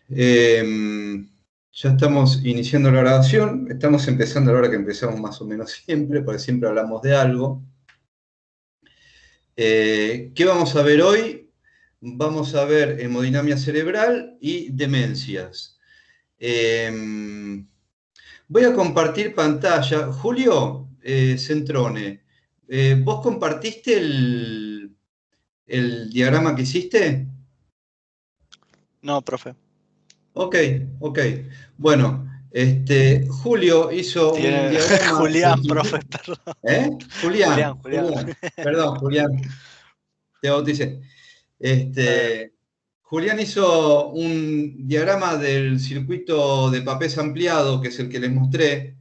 Ya estamos iniciando la grabación, estamos empezando a la hora que empezamos más o menos siempre, porque siempre hablamos de algo. ¿Qué vamos a ver hoy? Vamos a ver hemodinamia cerebral y demencias. Voy a compartir pantalla. Julio Centrone, ¿vos compartiste el diagrama que hiciste? No, profe. Ok. Bueno, Julio hizo un diagrama. Julián, profe, perdón. Julián. Julián. Perdón, Julián. Te bauticé. Julián hizo un diagrama del circuito de Papez ampliado, que es el que les mostré,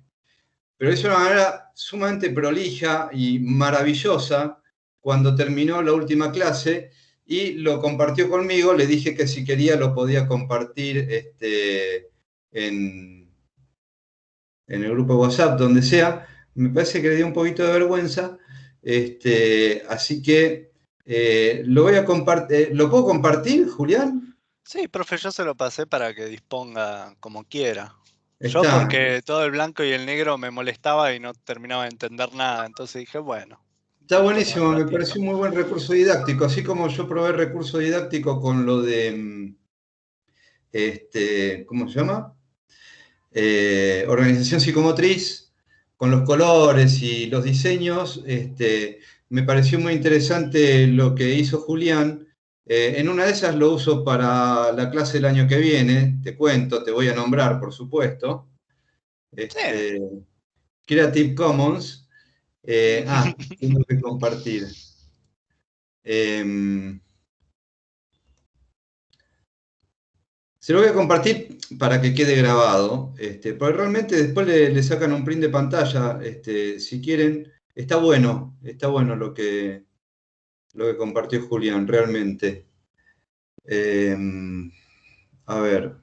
pero hizo de una manera sumamente prolija y maravillosa cuando terminó la última clase y lo compartió conmigo. Le dije que si quería lo podía compartir en el grupo de WhatsApp, donde sea. Me parece que le dio un poquito de vergüenza, así que lo voy a compartir. ¿Lo puedo compartir, Julián? Sí, profe, yo se lo pasé para que disponga como quiera. Yo Está. porque todo el blanco y el negro me molestaba y no terminaba de entender nada, entonces dije, bueno, Está tomo un buenísimo, me ratito. pareció un muy buen recurso didáctico, así como yo probé recurso didáctico con lo de, ¿cómo se llama? Organización psicomotriz, con los colores y los diseños. Me pareció muy interesante lo que hizo Julián. En una de esas lo uso para la clase del año que viene, te cuento, te voy a nombrar, por supuesto. Sí. Creative Commons. Tengo que compartir. Se lo voy a compartir para que quede grabado, porque realmente después le sacan un print de pantalla, si quieren. Está bueno lo que compartió Julián, realmente. A ver.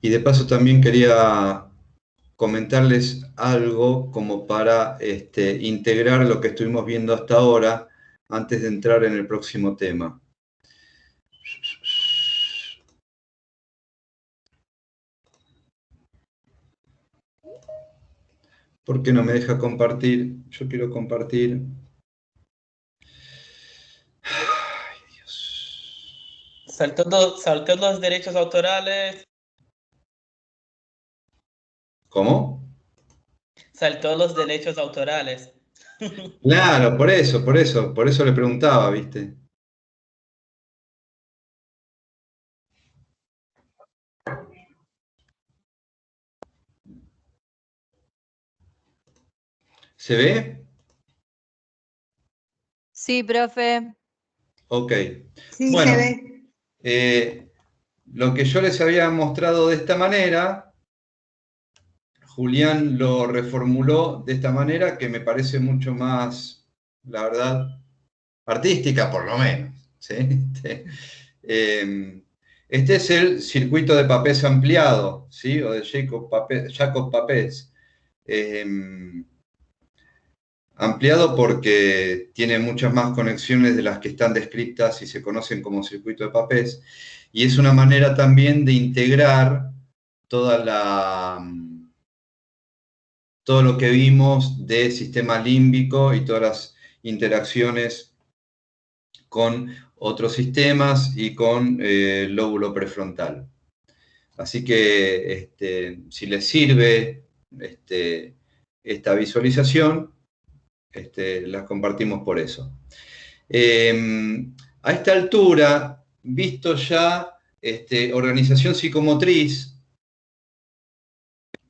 Y de paso también quería comentarles algo como para integrar lo que estuvimos viendo hasta ahora antes de entrar en el próximo tema. ¿Por qué no me deja compartir? Yo quiero compartir. Ay, Dios. Saltó los derechos autorales. ¿Cómo? Saltó los derechos autorales. Claro, por eso le preguntaba, ¿viste? ¿Se ve? Sí, profe. Ok. Sí, Bueno, se ve. Lo que yo les había mostrado de esta manera, Julián lo reformuló de esta manera que me parece mucho más, la verdad, artística por lo menos. ¿Sí? Este es el circuito de Papez ampliado, ¿sí? O de Jacob Papez. Ampliado porque tiene muchas más conexiones de las que están descritas y se conocen como circuito de Papez, y es una manera también de integrar todo lo que vimos de sistema límbico y todas las interacciones con otros sistemas y con el lóbulo prefrontal. Así que si les sirve esta visualización, las compartimos por eso. A esta altura, visto ya organización psicomotriz,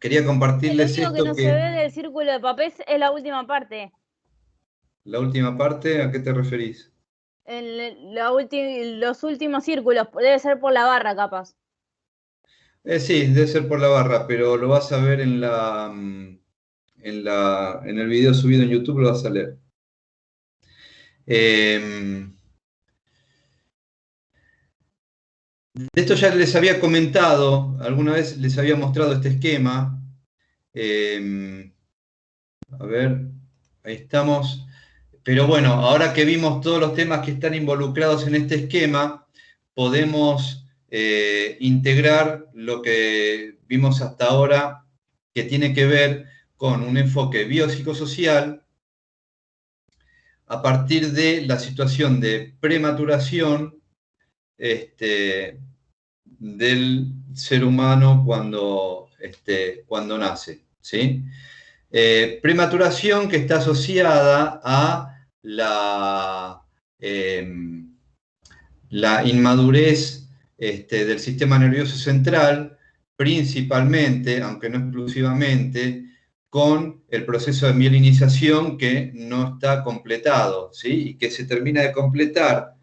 quería compartirles Lo único que esto no se ve del círculo de papel es la última parte. La última parte, ¿a qué te referís? Los últimos círculos, debe ser por la barra, capaz. Sí, debe ser por la barra, pero lo vas a ver en el video subido en YouTube, lo vas a leer. De esto ya les había comentado, alguna vez les había mostrado este esquema. A ver, Ahí estamos. Pero bueno, ahora que vimos todos los temas que están involucrados en este esquema, podemos integrar lo que vimos hasta ahora, que tiene que ver con un enfoque biopsicosocial a partir de la situación de prematuración del ser humano cuando nace, ¿sí? Prematuración que está asociada a la inmadurez del sistema nervioso central, principalmente, aunque no exclusivamente, con el proceso de mielinización que no está completado, ¿sí? Y que se termina de completar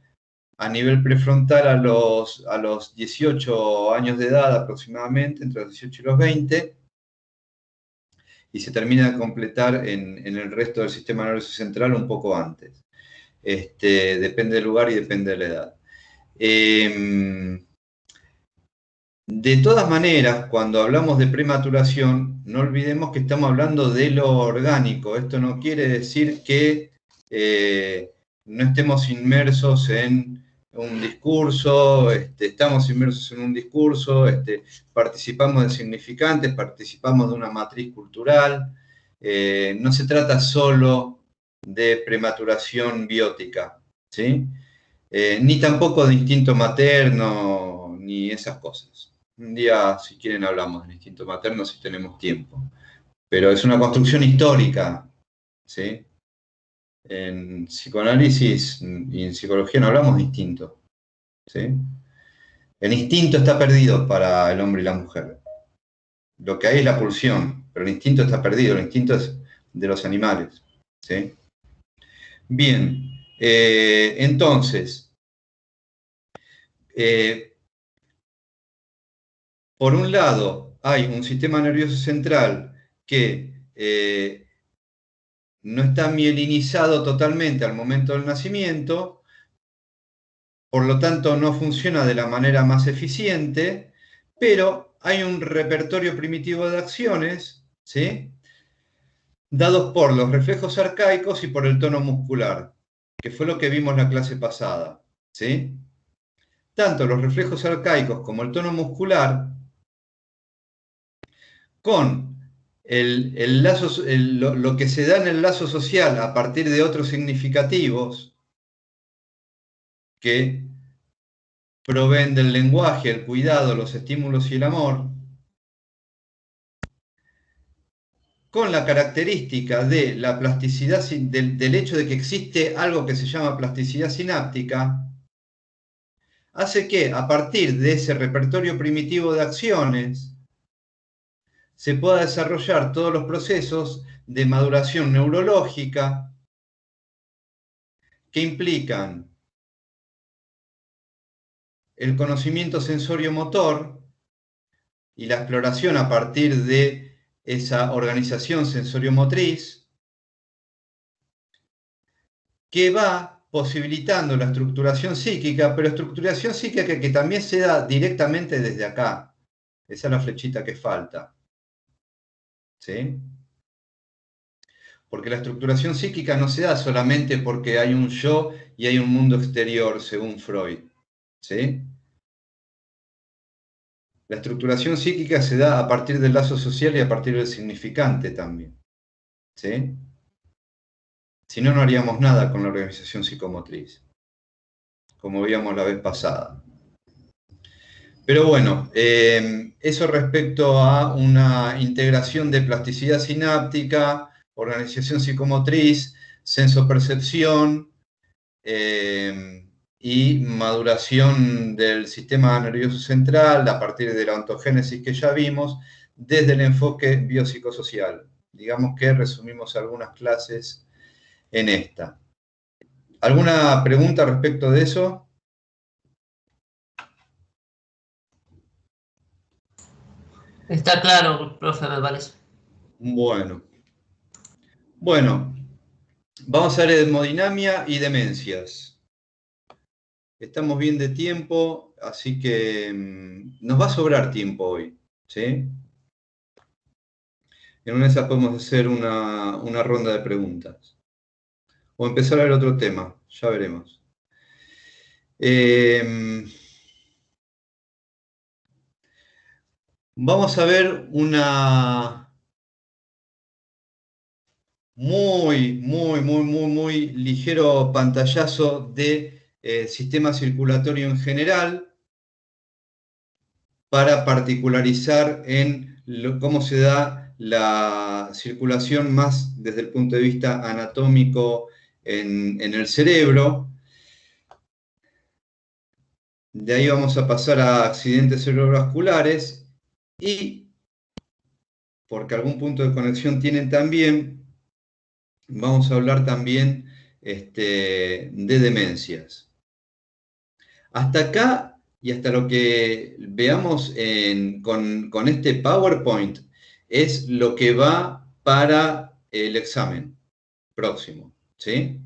a nivel prefrontal a los 18 años de edad aproximadamente, entre los 18 y los 20, y se termina de completar en el resto del sistema nervioso central un poco antes. Depende del lugar y depende de la edad. De todas maneras, cuando hablamos de prematuración, no olvidemos que estamos hablando de lo orgánico. Esto no quiere decir que no estemos inmersos en un discurso, estamos inmersos en un discurso, participamos de significantes, participamos de una matriz cultural. No se trata solo de prematuración biótica, ¿sí? Ni tampoco de instinto materno, ni esas cosas. Un día, si quieren, hablamos del instinto materno si tenemos tiempo. Pero es una construcción histórica, ¿sí? En psicoanálisis y en psicología no hablamos de instinto, ¿sí? El instinto está perdido para el hombre y la mujer. Lo que hay es la pulsión, pero el instinto está perdido, el instinto es de los animales, ¿sí? Bien, entonces, por un lado, hay un sistema nervioso central que no está mielinizado totalmente al momento del nacimiento, por lo tanto no funciona de la manera más eficiente, pero hay un repertorio primitivo de acciones, ¿sí?, dados por los reflejos arcaicos y por el tono muscular, que fue lo que vimos la clase pasada, ¿sí? Tanto los reflejos arcaicos como el tono muscular, con lo que se da en el lazo social a partir de otros significativos que proveen del lenguaje, el cuidado, los estímulos y el amor, con la característica de la plasticidad, del hecho de que existe algo que se llama plasticidad sináptica, hace que a partir de ese repertorio primitivo de acciones se pueda desarrollar todos los procesos de maduración neurológica que implican el conocimiento sensorio-motor y la exploración a partir de esa organización sensorio-motriz, que va posibilitando la estructuración psíquica, pero estructuración psíquica que también se da directamente desde acá. Esa es la flechita que falta, ¿sí? Porque la estructuración psíquica no se da solamente porque hay un yo y hay un mundo exterior, según Freud, ¿sí? La estructuración psíquica se da a partir del lazo social y a partir del significante también, ¿sí? Si no, no haríamos nada con la organización psicomotriz, como veíamos la vez pasada. Pero bueno, eso respecto a una integración de plasticidad sináptica, organización psicomotriz, sensopercepción y maduración del sistema nervioso central a partir de la ontogénesis que ya vimos, desde el enfoque biopsicosocial. Digamos que resumimos algunas clases en esta. ¿Alguna pregunta respecto de eso? Está claro, profe, me parece. Bueno, vamos a ver hemodinamia y demencias. Estamos bien de tiempo, así que nos va a sobrar tiempo hoy, ¿sí? En una de esas podemos hacer una ronda de preguntas. O empezar a ver otro tema, ya veremos. Vamos a ver una muy ligero pantallazo de sistema circulatorio en general para particularizar en cómo se da la circulación más desde el punto de vista anatómico en el cerebro. De ahí vamos a pasar a accidentes cerebrovasculares y, porque algún punto de conexión tienen también, vamos a hablar también de demencias. Hasta acá y hasta lo que veamos con este PowerPoint es lo que va para el examen próximo, ¿sí?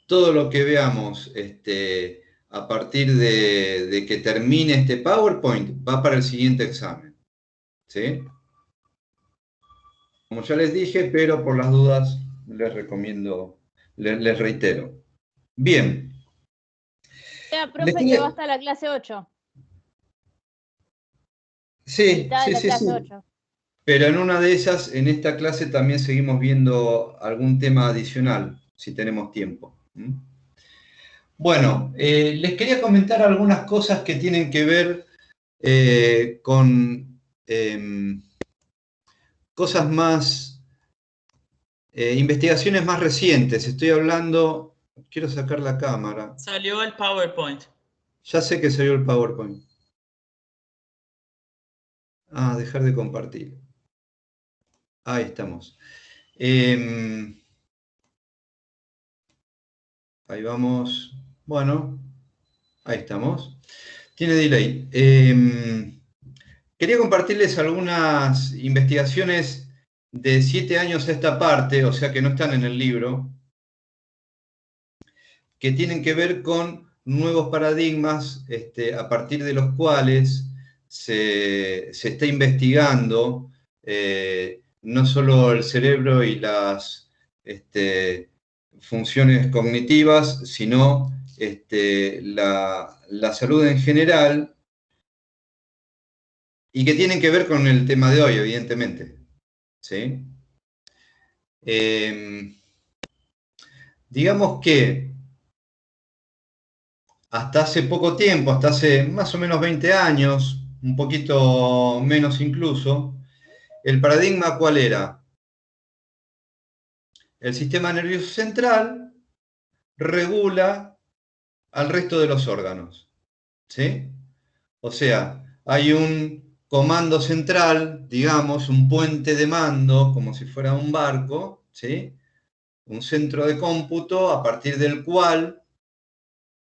Todo lo que veamos a partir de que termine este PowerPoint va para el siguiente examen, ¿sí? Como ya les dije, pero por las dudas les recomiendo, les reitero. Bien. Profe, que va hasta la clase 8. Sí. Clase 8. Pero en una de esas, en esta clase también seguimos viendo algún tema adicional, si tenemos tiempo. Bueno, les quería comentar algunas cosas que tienen que ver con cosas más, investigaciones más recientes. Estoy hablando, quiero sacar la cámara. Salió el PowerPoint. Ya sé que salió el PowerPoint. Dejar de compartir. Ahí estamos. Ahí vamos. Bueno, ahí estamos. Tiene delay. Quería compartirles algunas investigaciones de 7 años a esta parte, o sea que no están en el libro, que tienen que ver con nuevos paradigmas a partir de los cuales se está investigando no solo el cerebro y las funciones cognitivas, sino la salud en general, y que tienen que ver con el tema de hoy, evidentemente. ¿Sí? Digamos que hasta hace poco tiempo, hasta hace más o menos 20 años, un poquito menos incluso, el paradigma ¿cuál era? El sistema nervioso central regula al resto de los órganos, ¿sí? O sea, hay un comando central, digamos, un puente de mando, como si fuera un barco, ¿sí? Un centro de cómputo a partir del cual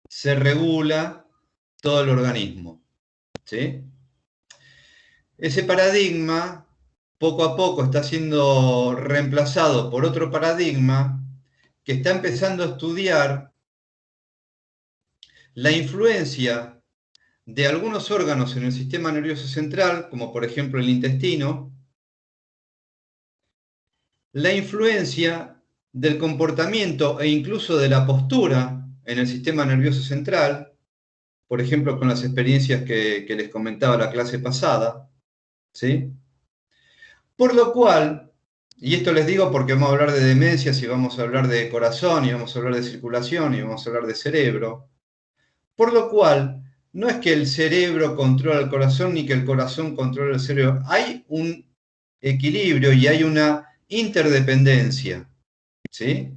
se regula todo el organismo, ¿sí? Ese paradigma poco a poco está siendo reemplazado por otro paradigma que está empezando a estudiar la influencia de algunos órganos en el sistema nervioso central, como por ejemplo el intestino, la influencia del comportamiento e incluso de la postura en el sistema nervioso central, por ejemplo con las experiencias que les comentaba la clase pasada, ¿sí? Por lo cual, y esto les digo porque vamos a hablar de demencias y vamos a hablar de corazón y vamos a hablar de circulación y vamos a hablar de cerebro, por lo cual no es que el cerebro controla el corazón ni que el corazón controla el cerebro. Hay un equilibrio y hay una interdependencia, ¿sí?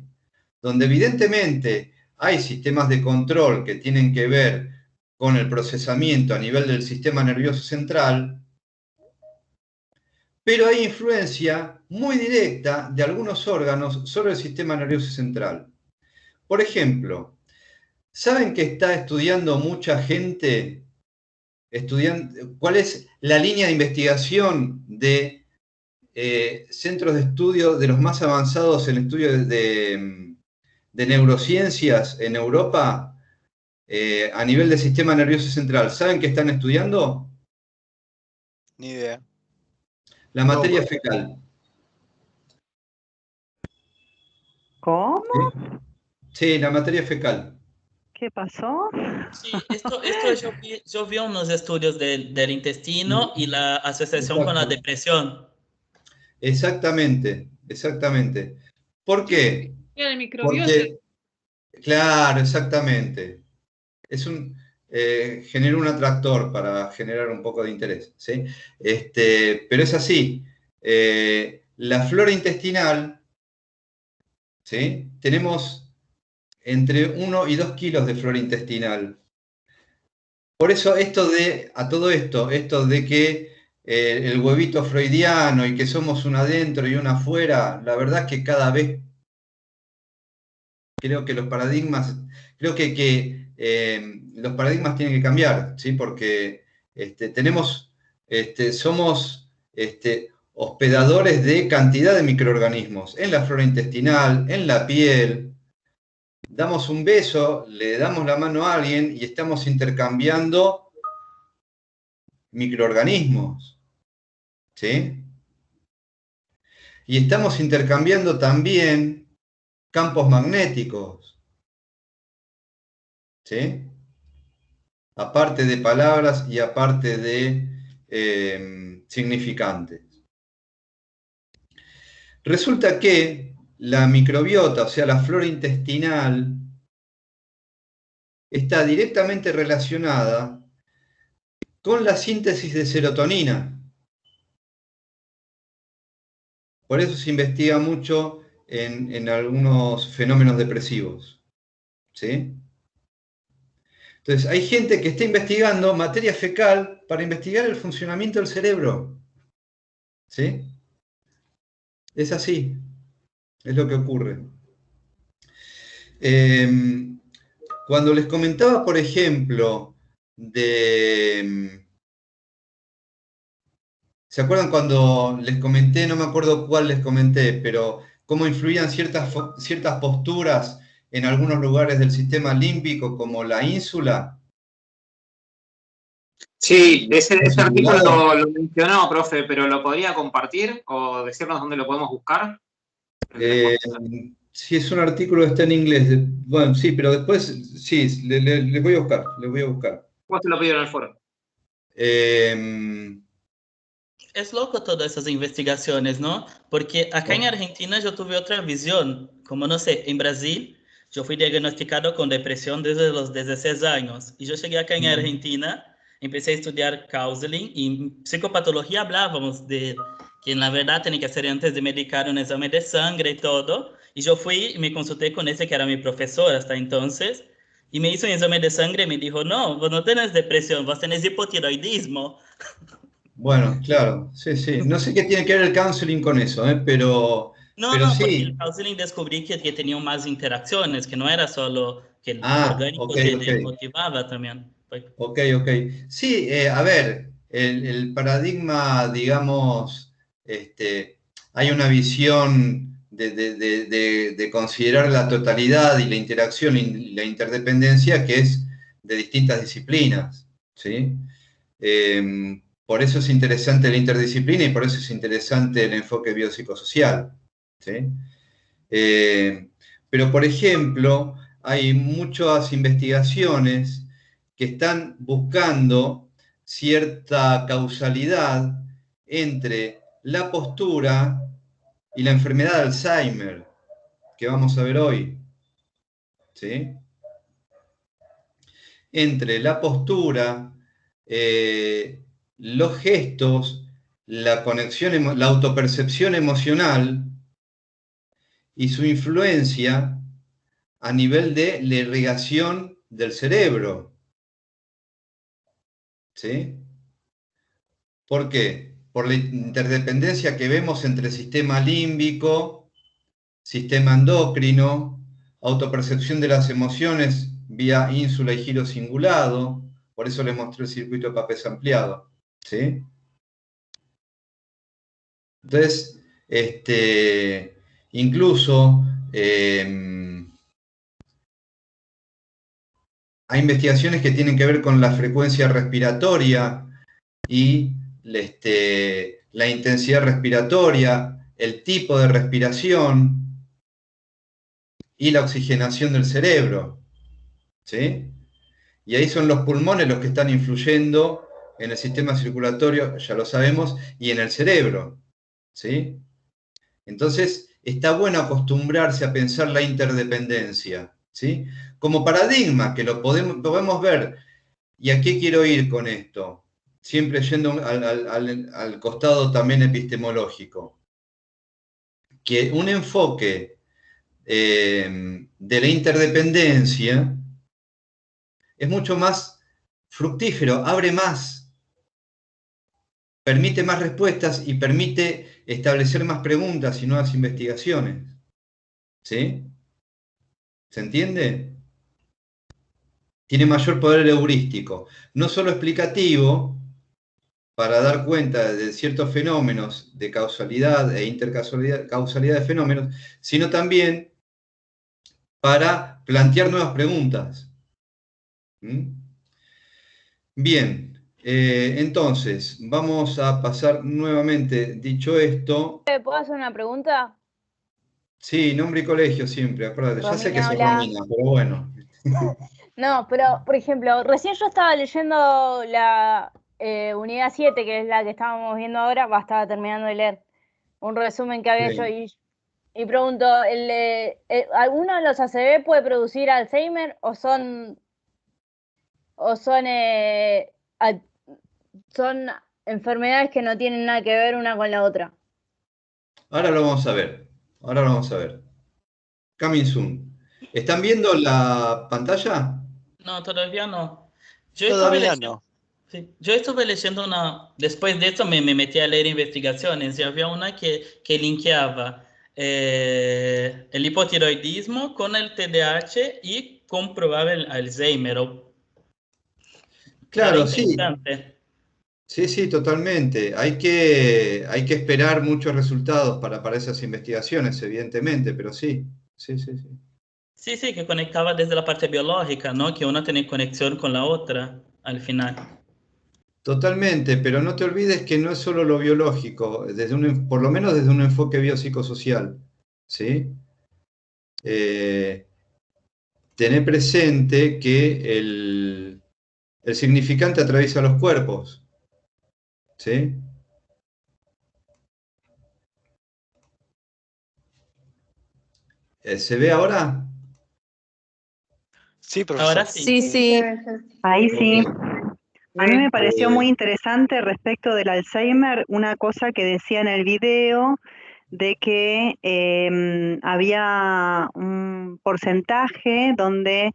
Donde evidentemente hay sistemas de control que tienen que ver con el procesamiento a nivel del sistema nervioso central, pero hay influencia muy directa de algunos órganos sobre el sistema nervioso central. Por ejemplo, ¿saben que está estudiando mucha gente? ¿Cuál es la línea de investigación de centros de estudio de los más avanzados en estudios de neurociencias en Europa a nivel del sistema nervioso central? ¿Saben qué están estudiando? Ni idea. La materia fecal. ¿Cómo? Sí, la materia fecal. ¿Qué pasó? Sí, esto yo vi unos estudios del intestino y la asociación con la Exacto. depresión. Exactamente, exactamente. ¿Por qué? Era de microbiota. Porque, claro, exactamente. Genera un atractor para generar un poco de interés, ¿sí? Pero es así. La flora intestinal, ¿sí? Tenemos entre 1 y 2 kilos de flora intestinal. Por eso esto de que el huevito freudiano y que somos un adentro y un afuera, la verdad es que cada vez creo que los paradigmas, creo que los paradigmas tienen que cambiar, ¿sí? Porque somos hospedadores de cantidad de microorganismos en la flora intestinal, en la piel. Damos un beso, le damos la mano a alguien y estamos intercambiando microorganismos, ¿sí? Y estamos intercambiando también campos magnéticos, ¿sí? Aparte de palabras y aparte de significantes. Resulta que la microbiota, o sea, la flora intestinal, está directamente relacionada con la síntesis de serotonina. Por eso se investiga mucho en algunos fenómenos depresivos, ¿sí? Entonces, hay gente que está investigando materia fecal para investigar el funcionamiento del cerebro, ¿sí? Es así, es lo que ocurre. Cuando les comentaba, por ejemplo, ¿se acuerdan cuando les comenté, no me acuerdo cuál les comenté, pero cómo influían ciertas posturas en algunos lugares del sistema límbico, como la ínsula? Sí, ese artículo lo mencionó, profe, pero ¿lo podría compartir o decirnos dónde lo podemos buscar? Sí, es un artículo que está en inglés. Bueno, sí, pero después, sí, le voy a buscar, ¿Cómo se lo pidieron en el foro? Es loco todas esas investigaciones, ¿no? Porque acá en Argentina yo tuve otra visión. Como no sé, en Brasil yo fui diagnosticado con depresión desde los 16 años. Y yo llegué acá en Argentina, empecé a estudiar counseling y en psicopatología hablábamos de que en la verdad tenía que hacer antes de medicar un examen de sangre y todo. Y yo fui y me consulté con ese que era mi profesor hasta entonces. Y me hizo un examen de sangre y me dijo, no, vos no tenés depresión, vos tenés hipotiroidismo. Bueno, claro, sí, sí. No sé qué tiene que ver el counseling con eso, pero No, porque sí. el counseling descubrí que tenían más interacciones, que no era solo que el orgánico Ok. te motivaba también. Ok. Sí, a ver, el paradigma, digamos, hay una visión de considerar la totalidad y la interacción y la interdependencia que es de distintas disciplinas, ¿sí? Por eso es interesante la interdisciplina y por eso es interesante el enfoque biopsicosocial, ¿sí? Pero, por ejemplo, hay muchas investigaciones que están buscando cierta causalidad entre la postura y la enfermedad de Alzheimer, que vamos a ver hoy, ¿sí? Entre la postura, los gestos, la conexión, la autopercepción emocional y su influencia a nivel de la irrigación del cerebro. ¿Sí? ¿Por qué? Por la interdependencia que vemos entre sistema límbico, sistema endocrino, autopercepción de las emociones vía ínsula y giro cingulado. Por eso les mostré el circuito de Papez ampliado. ¿Sí? Entonces, incluso hay investigaciones que tienen que ver con la frecuencia respiratoria y la intensidad respiratoria, el tipo de respiración y la oxigenación del cerebro, ¿sí? Y ahí son los pulmones los que están influyendo en el sistema circulatorio, ya lo sabemos, y en el cerebro, ¿sí? Entonces, está bueno acostumbrarse a pensar la interdependencia, ¿sí? Como paradigma, que lo podemos ver. ¿Y a qué quiero ir con esto? Siempre yendo al costado también epistemológico. Que un enfoque de la interdependencia es mucho más fructífero, abre más, permite más respuestas y permite establecer más preguntas y nuevas investigaciones. ¿Sí? ¿Se entiende? Tiene mayor poder heurístico, no solo explicativo, para dar cuenta de ciertos fenómenos de causalidad e intercausalidad de fenómenos, sino también para plantear nuevas preguntas. ¿Mm? Bien, entonces, vamos a pasar nuevamente, dicho esto. ¿Puedo hacer una pregunta? Sí, nombre y colegio siempre, acuérdate. Ya sé que sos Romina, hola. Romina, pero bueno. No, pero, por ejemplo, recién yo estaba leyendo la unidad 7, que es la que estábamos viendo ahora, estaba terminando de leer un resumen que había Sí. hecho y pregunto, ¿alguno de los ACV puede producir Alzheimer o son enfermedades que no tienen nada que ver una con la otra? Ahora lo vamos a ver. Ahora lo vamos a ver. Coming soon. ¿Están viendo la pantalla? No, todavía no. Yo estuve Todavía leyendo, no. sí, yo estuve leyendo una, después de esto me metí a leer investigaciones y había una que linkeaba el hipotiroidismo con el TDAH y comprobaba el Alzheimer. Era Claro, sí. interesante. Sí, totalmente. Hay que esperar muchos resultados para esas investigaciones, evidentemente, pero sí. Sí. Sí, sí, que conectaba desde la parte biológica, ¿no? Que una tiene conexión con la otra al final. Totalmente, pero no te olvides que no es solo lo biológico, por lo menos desde un enfoque biopsicosocial, ¿sí? Tener presente que el significante atraviesa los cuerpos, ¿sí? ¿Se ve ahora? Sí, Ahora profesor. sí. Sí. Ahí sí. Ok. A mí me pareció muy Eh, interesante respecto del Alzheimer una cosa que decía en el video de que había un porcentaje donde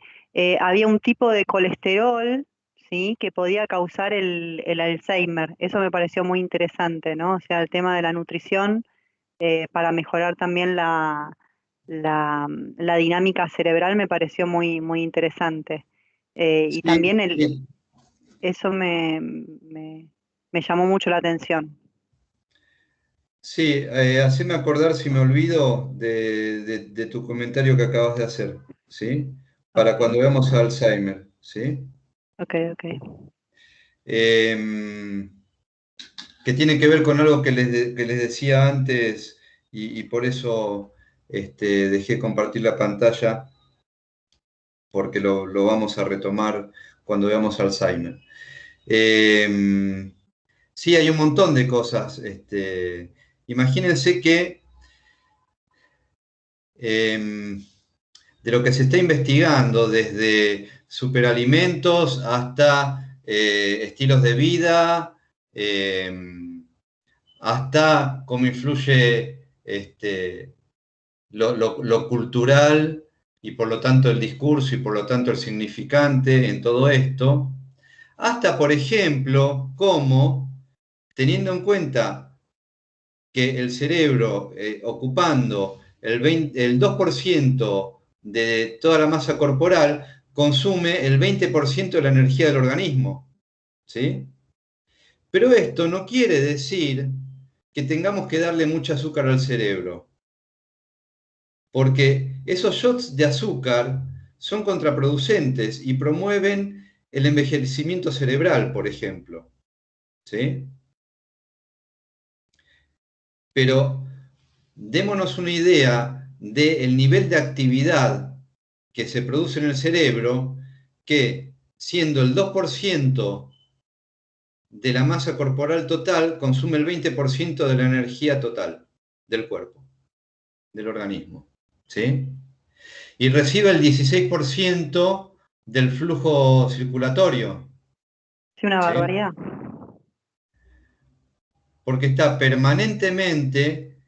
había un tipo de colesterol, ¿sí?, que podía causar el Alzheimer. Eso me pareció muy interesante, ¿no? O sea, el tema de la nutrición para mejorar también la dinámica cerebral me pareció muy, muy interesante. Y también sí. eso me llamó mucho la atención. Sí, haceme acordar si me olvido de tu comentario que acabas de hacer, ¿sí? Para Ok. cuando veamos a Alzheimer, ¿sí? Ok. Que tiene que ver con algo que les decía antes y por eso dejé compartir la pantalla, porque lo vamos a retomar cuando veamos Alzheimer. Sí, hay un montón de cosas. Imagínense que de lo que se está investigando, desde superalimentos hasta estilos de vida, hasta cómo influye lo cultural y por lo tanto el discurso y por lo tanto el significante en todo esto, hasta, por ejemplo, cómo, teniendo en cuenta que el cerebro ocupando el 2% de toda la masa corporal, consume el 20% de la energía del organismo, ¿sí? Pero esto no quiere decir que tengamos que darle mucho azúcar al cerebro, porque esos shots de azúcar son contraproducentes y promueven el envejecimiento cerebral, por ejemplo, ¿sí? Pero démonos una idea del nivel de actividad que se produce en el cerebro, que siendo el 2% de la masa corporal total, consume el 20% de la energía total del cuerpo, del organismo, ¿sí? Y recibe el 16% del flujo circulatorio. Es una ¿sí? barbaridad. Porque está permanentemente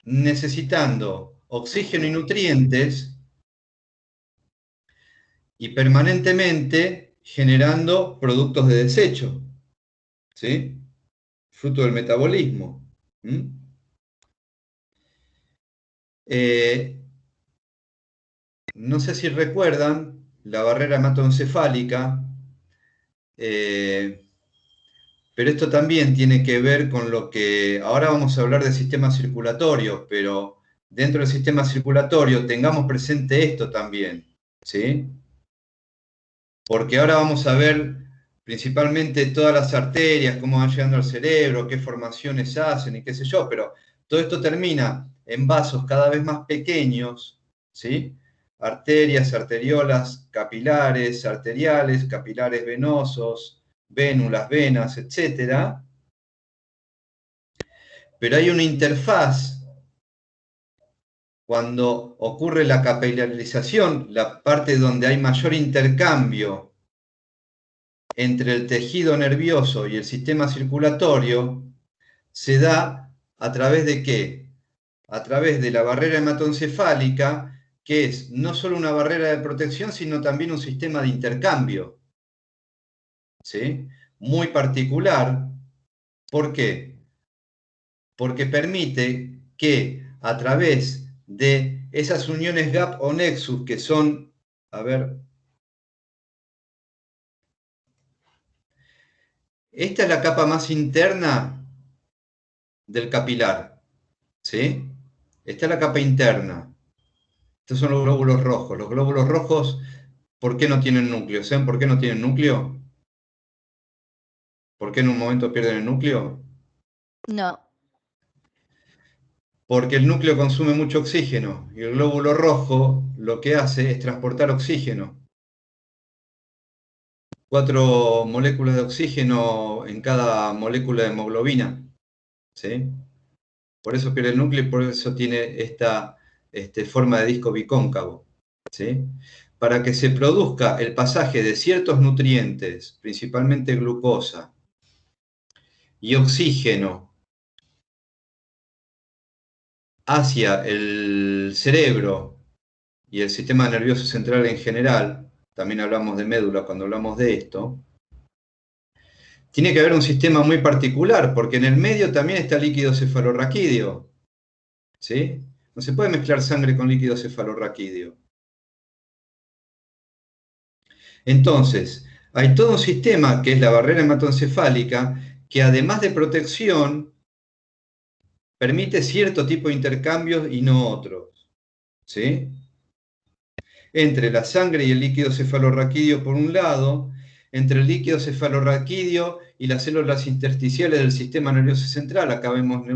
necesitando oxígeno y nutrientes y permanentemente generando productos de desecho, ¿sí? Fruto del metabolismo. No sé si recuerdan la barrera hematoencefálica, pero esto también tiene que ver con lo que, ahora vamos a hablar del sistema circulatorio, pero dentro del sistema circulatorio tengamos presente esto también, ¿sí? Porque ahora vamos a ver principalmente todas las arterias, cómo van llegando al cerebro, qué formaciones hacen y qué sé yo, pero todo esto termina en vasos cada vez más pequeños, ¿sí? Arterias, arteriolas, capilares, arteriales, capilares venosos, vénulas, venas, etc. Pero hay una interfaz cuando ocurre la capilarización, la parte donde hay mayor intercambio entre el tejido nervioso y el sistema circulatorio, se da a través de ¿qué? A través de la barrera hematoencefálica, que es no solo una barrera de protección, sino también un sistema de intercambio, ¿sí? Muy particular. ¿Por qué? Porque permite que a través de esas uniones gap o nexus que son, a ver, esta es la capa más interna del capilar, ¿sí? Esta es la capa interna. Estos son los glóbulos rojos. Los glóbulos rojos, ¿por qué no tienen núcleo? ¿Saben por qué no tienen núcleo? ¿Por qué en un momento pierden el núcleo? No. Porque el núcleo consume mucho oxígeno y el glóbulo rojo lo que hace es transportar oxígeno. 4 moléculas de oxígeno en cada molécula de hemoglobina, ¿sí? Por eso pierde el núcleo y por eso tiene esta forma de disco bicóncavo, ¿sí? Para que se produzca el pasaje de ciertos nutrientes, principalmente glucosa y oxígeno, hacia el cerebro y el sistema nervioso central en general, también hablamos de médula cuando hablamos de esto, tiene que haber un sistema muy particular, porque en el medio también está líquido cefalorraquídeo, ¿sí? No se puede mezclar sangre con líquido cefalorraquídeo. Entonces, hay todo un sistema que es la barrera hematoencefálica, que además de protección, permite cierto tipo de intercambios y no otros, ¿sí? Entre la sangre y el líquido cefalorraquídeo por un lado, entre el líquido cefalorraquídeo y las células intersticiales del sistema nervioso central, acá vemos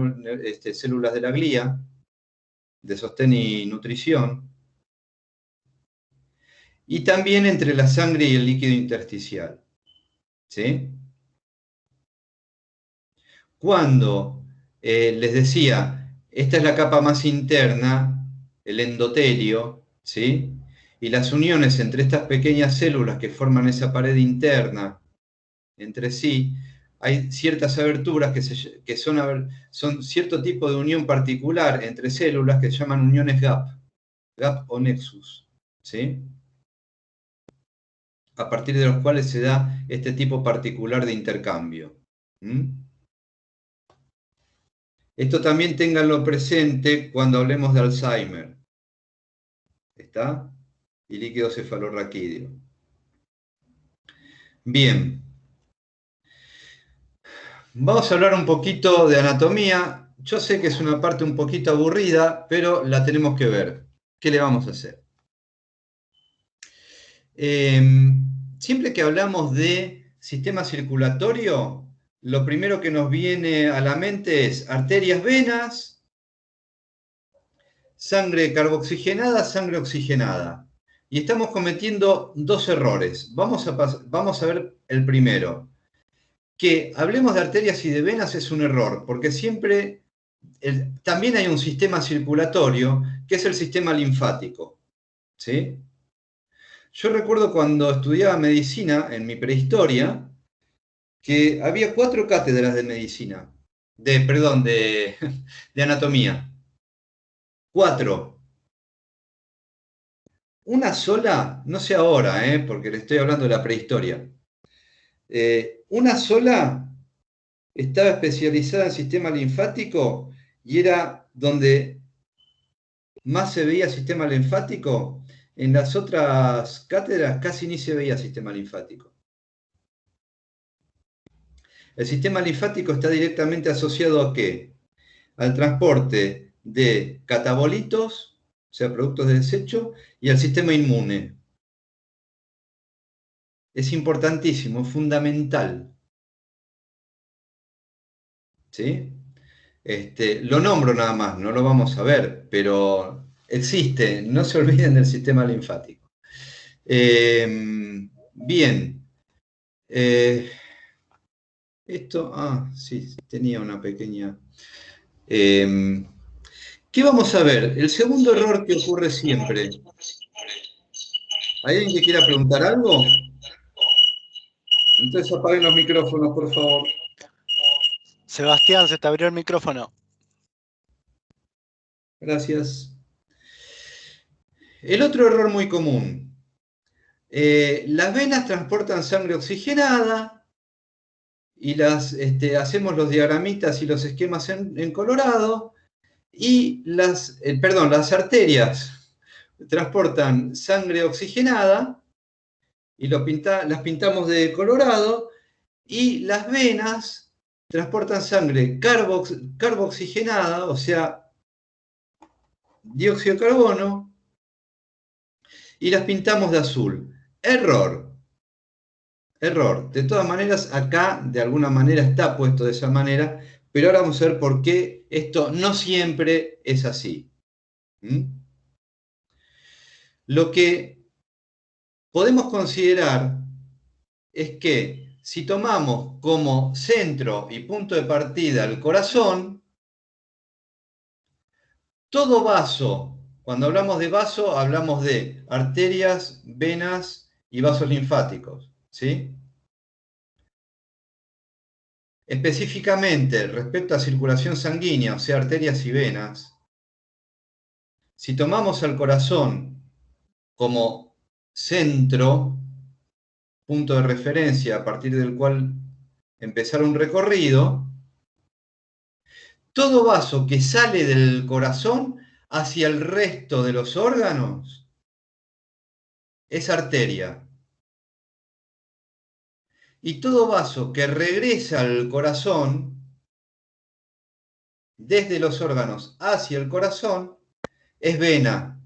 células de la glía, de sostén y nutrición, y también entre la sangre y el líquido intersticial, ¿sí? Cuando les decía, esta es la capa más interna, el endotelio, ¿sí? Y las uniones entre estas pequeñas células que forman esa pared interna entre sí, hay ciertas aberturas que son cierto tipo de unión particular entre células que se llaman uniones gap o nexus, ¿sí? A partir de los cuales se da este tipo particular de intercambio. Esto también ténganlo presente cuando hablemos de Alzheimer. ¿Está? Y líquido cefalorraquídeo. Bien. Vamos a hablar un poquito de anatomía. Yo sé que es una parte un poquito aburrida, pero la tenemos que ver. ¿Qué le vamos a hacer? Siempre que hablamos de sistema circulatorio, lo primero que nos viene a la mente es arterias, venas, sangre carboxigenada, sangre oxigenada. Y estamos cometiendo dos errores. Vamos a ver el primero. Que hablemos de arterias y de venas es un error, porque siempre también hay un sistema circulatorio que es el sistema linfático. ¿Sí? Yo recuerdo cuando estudiaba medicina en mi prehistoria que había 4 cátedras de medicina, de anatomía. 4. Una sola, no sé ahora, porque le estoy hablando de la prehistoria. Una sola estaba especializada en sistema linfático y era donde más se veía sistema linfático. En las otras cátedras casi ni se veía sistema linfático. El sistema linfático está directamente asociado ¿a qué? Al transporte de catabolitos, o sea, productos de desecho, y al sistema inmune. Es importantísimo, es fundamental. ¿Sí? Lo nombro nada más, no lo vamos a ver, pero existe, no se olviden del sistema linfático. Bien. Sí, tenía una pequeña... ¿Qué vamos a ver? El segundo error que ocurre siempre. ¿Hay alguien que quiera preguntar algo? Entonces apaguen los micrófonos, por favor. Sebastián, se te abrió el micrófono. Gracias. El otro error muy común. Las venas transportan sangre oxigenada y hacemos los diagramitas y los esquemas en colorado. Y las arterias transportan sangre oxigenada y las pintamos de colorado, y las venas transportan sangre carboxigenada, o sea, dióxido de carbono, y las pintamos de azul. Error. Error. De todas maneras, acá de alguna manera está puesto de esa manera, pero ahora vamos a ver por qué esto no siempre es así. Lo que podemos considerar es que si tomamos como centro y punto de partida el corazón, todo vaso, cuando hablamos de vaso, hablamos de arterias, venas y vasos linfáticos, ¿sí? Específicamente, respecto a circulación sanguínea, o sea, arterias y venas, si tomamos al corazón como centro, punto de referencia a partir del cual empezar un recorrido, todo vaso que sale del corazón hacia el resto de los órganos es arteria. Y todo vaso que regresa al corazón, desde los órganos hacia el corazón, es vena.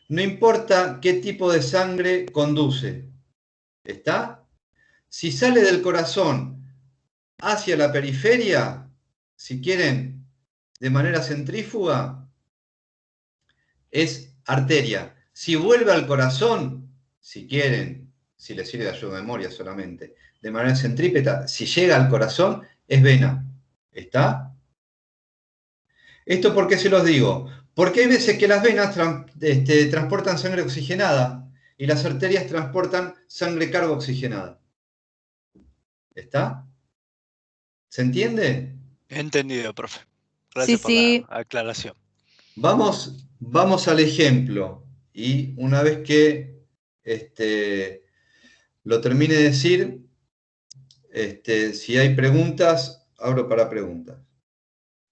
No importa qué tipo de sangre conduce. ¿Está? Si sale del corazón hacia la periferia, si quieren, de manera centrífuga, es arteria. Si vuelve al corazón, si quieren, si les sirve de ayuda de memoria solamente, de manera centrípeta, si llega al corazón, es vena. ¿Está? ¿Esto por qué se los digo? Porque hay veces que las venas transportan sangre oxigenada y las arterias transportan sangre carboxigenada. ¿Está? ¿Se entiende? Entendido, profe. Gracias por la aclaración. Vamos al ejemplo. Y una vez que lo termine de decir, si hay preguntas, abro para preguntas.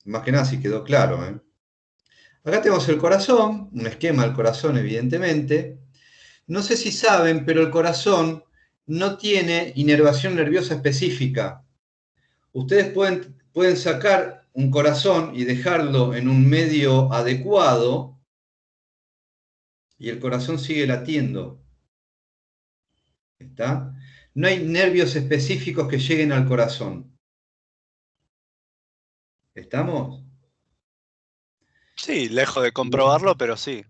Más que nada si quedó claro. Acá tenemos el corazón, un esquema del corazón evidentemente. No sé si saben, pero el corazón no tiene inervación nerviosa específica. Ustedes pueden sacar un corazón y dejarlo en un medio adecuado y el corazón sigue latiendo. ¿Está? no hay nervios específicos que lleguen al corazón. ¿Estamos? Sí, lejos de comprobarlo, pero sí.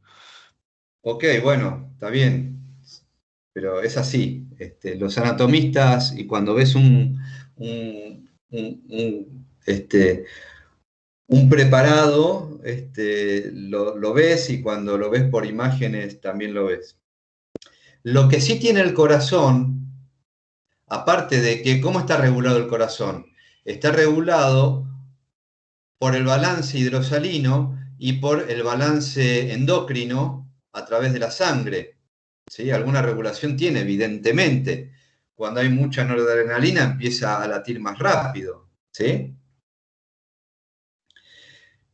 Ok, bueno, está bien, pero es así. Los anatomistas, y cuando ves un preparado, lo ves, y cuando lo ves por imágenes también lo ves. Lo que sí tiene el corazón, aparte de que, ¿cómo está regulado el corazón? Está regulado por el balance hidrosalino y por el balance endocrino a través de la sangre. ¿Sí? Alguna regulación tiene, evidentemente. Cuando hay mucha noradrenalina empieza a latir más rápido. ¿Sí?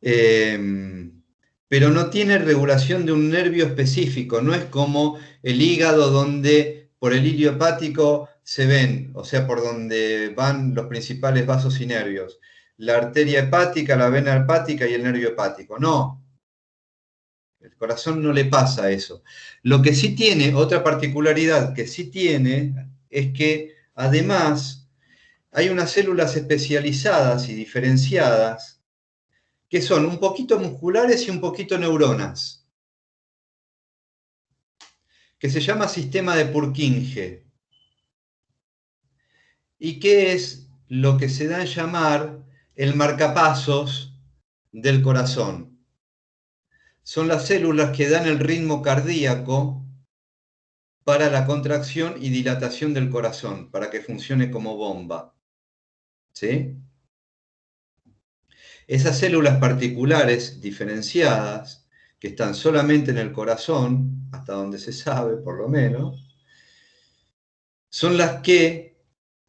Pero no tiene regulación de un nervio específico, no es como el hígado donde por el hilio hepático se ven, o sea, por donde van los principales vasos y nervios, la arteria hepática, la vena hepática y el nervio hepático. No, el corazón no le pasa eso. Lo que sí tiene, otra particularidad que sí tiene, es que además hay unas células especializadas y diferenciadas que son un poquito musculares y un poquito neuronas, que se llama sistema de Purkinje, y que es lo que se da en llamar el marcapasos del corazón. Son las células que dan el ritmo cardíaco para la contracción y dilatación del corazón, para que funcione como bomba. ¿Sí? Esas células particulares diferenciadas, que están solamente en el corazón, hasta donde se sabe por lo menos, son las que,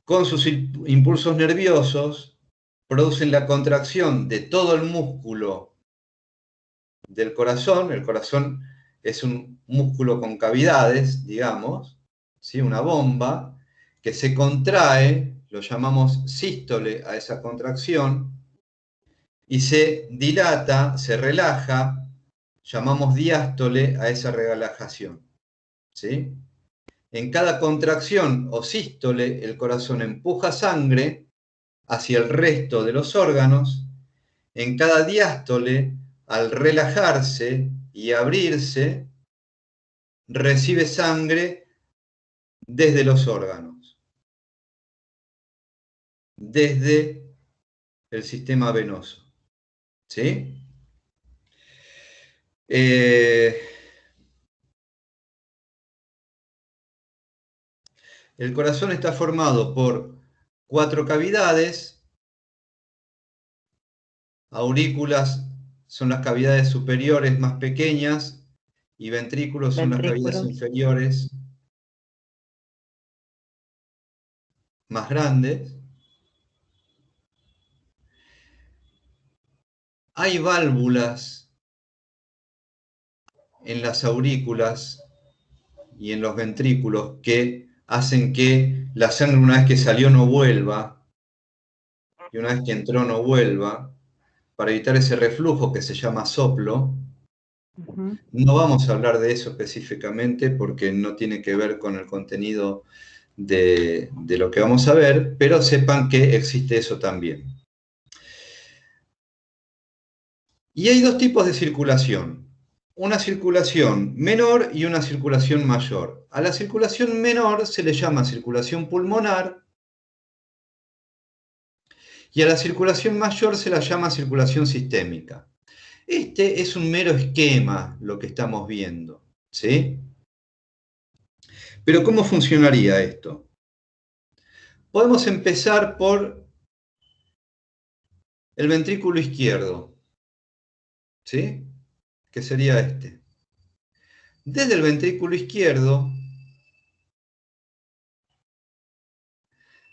con sus impulsos nerviosos, producen la contracción de todo el músculo del corazón. El corazón es un músculo con cavidades, digamos, ¿sí? Una bomba que se contrae, lo llamamos sístole a esa contracción, y se dilata, se relaja, llamamos diástole a esa relajación. ¿Sí? En cada contracción o sístole, el corazón empuja sangre hacia el resto de los órganos. En cada diástole, al relajarse y abrirse, recibe sangre desde los órganos, desde el sistema venoso. ¿Sí? El corazón está formado por 4 cavidades. Aurículas son las cavidades superiores más pequeñas y ventrículos son las cavidades inferiores más grandes. Hay válvulas en las aurículas y en los ventrículos que hacen que la sangre, una vez que salió, no vuelva, y una vez que entró no vuelva, para evitar ese reflujo que se llama soplo. No vamos a hablar de eso específicamente porque no tiene que ver con el contenido de lo que vamos a ver, pero sepan que existe eso también. Y hay 2 tipos de circulación. Una circulación menor y una circulación mayor. A la circulación menor se le llama circulación pulmonar y a la circulación mayor se la llama circulación sistémica. Este es un mero esquema lo que estamos viendo, ¿sí? Pero ¿cómo funcionaría esto? Podemos empezar por el ventrículo izquierdo, ¿sí? Que sería este. Desde el ventrículo izquierdo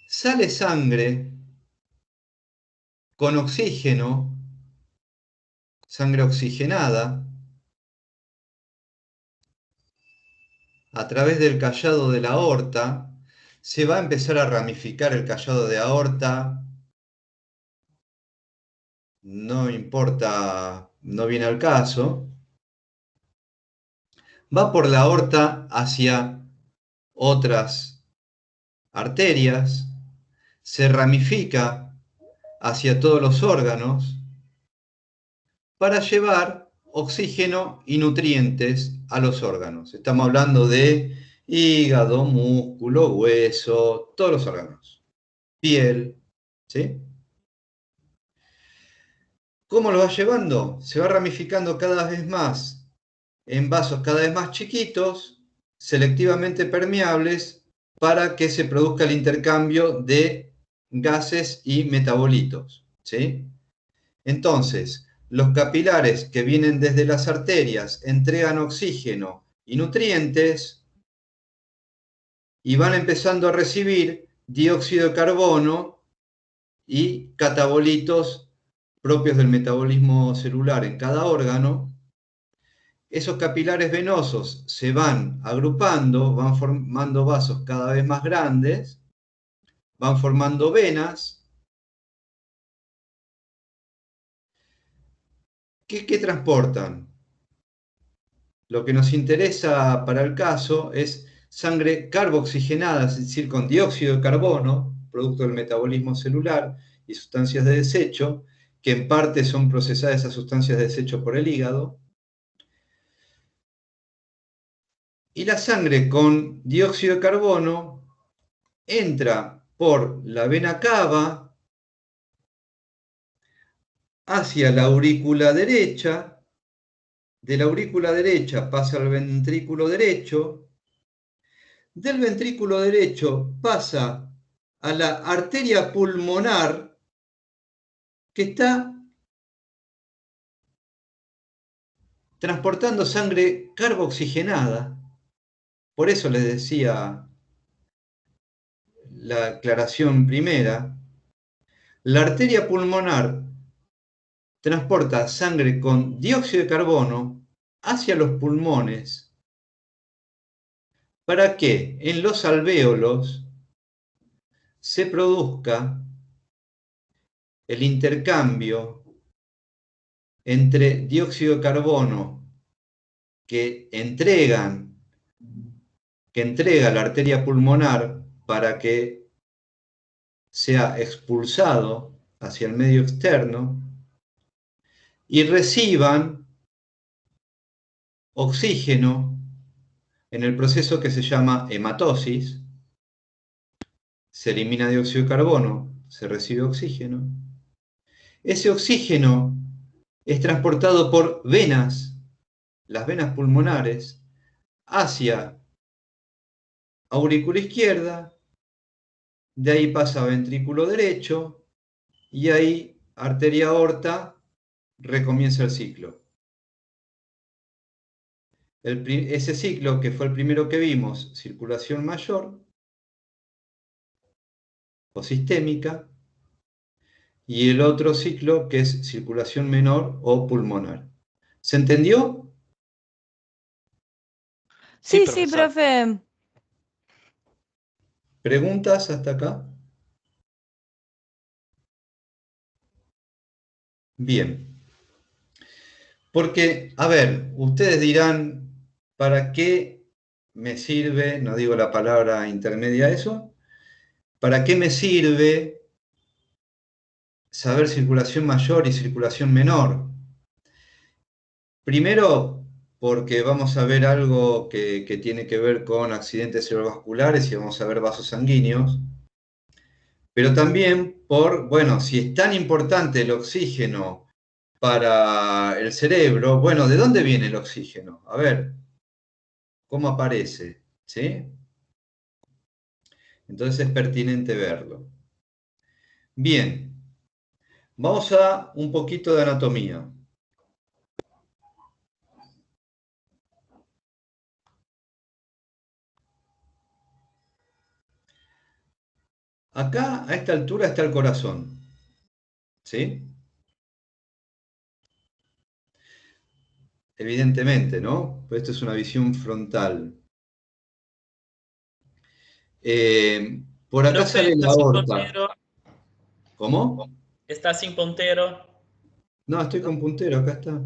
sale sangre con oxígeno, sangre oxigenada, a través del callado de la aorta. Se va a empezar a ramificar el callado de aorta, no importa, no viene al caso. Va por la aorta hacia otras arterias, se ramifica hacia todos los órganos para llevar oxígeno y nutrientes a los órganos. Estamos hablando de hígado, músculo, hueso, todos los órganos. Piel, ¿sí? ¿Cómo lo va llevando? Se va ramificando cada vez más en vasos cada vez más chiquitos, selectivamente permeables, para que se produzca el intercambio de gases y metabolitos, ¿sí? Entonces, los capilares que vienen desde las arterias entregan oxígeno y nutrientes y van empezando a recibir dióxido de carbono y catabolitos propios del metabolismo celular en cada órgano. Esos capilares venosos se van agrupando, van formando vasos cada vez más grandes, van formando venas. ¿Qué transportan? Lo que nos interesa para el caso es sangre carboxigenada, es decir, con dióxido de carbono, producto del metabolismo celular, y sustancias de desecho, que en parte son procesadas esas sustancias de desecho por el hígado. Y la sangre con dióxido de carbono entra por la vena cava hacia la aurícula derecha. De la aurícula derecha pasa al ventrículo derecho, del ventrículo derecho pasa a la arteria pulmonar que está transportando sangre carboxigenada. Por eso les decía la aclaración primera. La arteria pulmonar transporta sangre con dióxido de carbono hacia los pulmones para que en los alvéolos se produzca el intercambio entre dióxido de carbono que entrega la arteria pulmonar para que sea expulsado hacia el medio externo y reciban oxígeno en el proceso que se llama hematosis. Se elimina dióxido de carbono, se recibe oxígeno. Ese oxígeno es transportado por venas, las venas pulmonares, hacia aurícula izquierda, de ahí pasa a ventrículo derecho, y ahí arteria aorta, recomienza el ciclo. Ese ciclo, que fue el primero que vimos, circulación mayor o sistémica, y el otro ciclo que es circulación menor o pulmonar. ¿Se entendió? Sí, Sí, sí, profesor. profe. ¿Preguntas hasta acá? Bien. Porque, a ver, ustedes dirán, ¿para qué me sirve, no digo la palabra intermedia eso, ¿para qué me sirve saber circulación mayor y circulación menor? Primero, porque vamos a ver algo que tiene que ver con accidentes cerebrovasculares y vamos a ver vasos sanguíneos, pero también bueno, si es tan importante el oxígeno para el cerebro, bueno, ¿de dónde viene el oxígeno? A ver, ¿cómo aparece? ¿Sí? Entonces es pertinente verlo. Bien, vamos a un poquito de anatomía. Acá, a esta altura, está el corazón. ¿Sí? Evidentemente, ¿no? Pues esto es una visión frontal. Por acá Profe, sale la ¿está sin aorta. puntero? ¿Cómo? ¿Está sin puntero? No, estoy con puntero, acá está.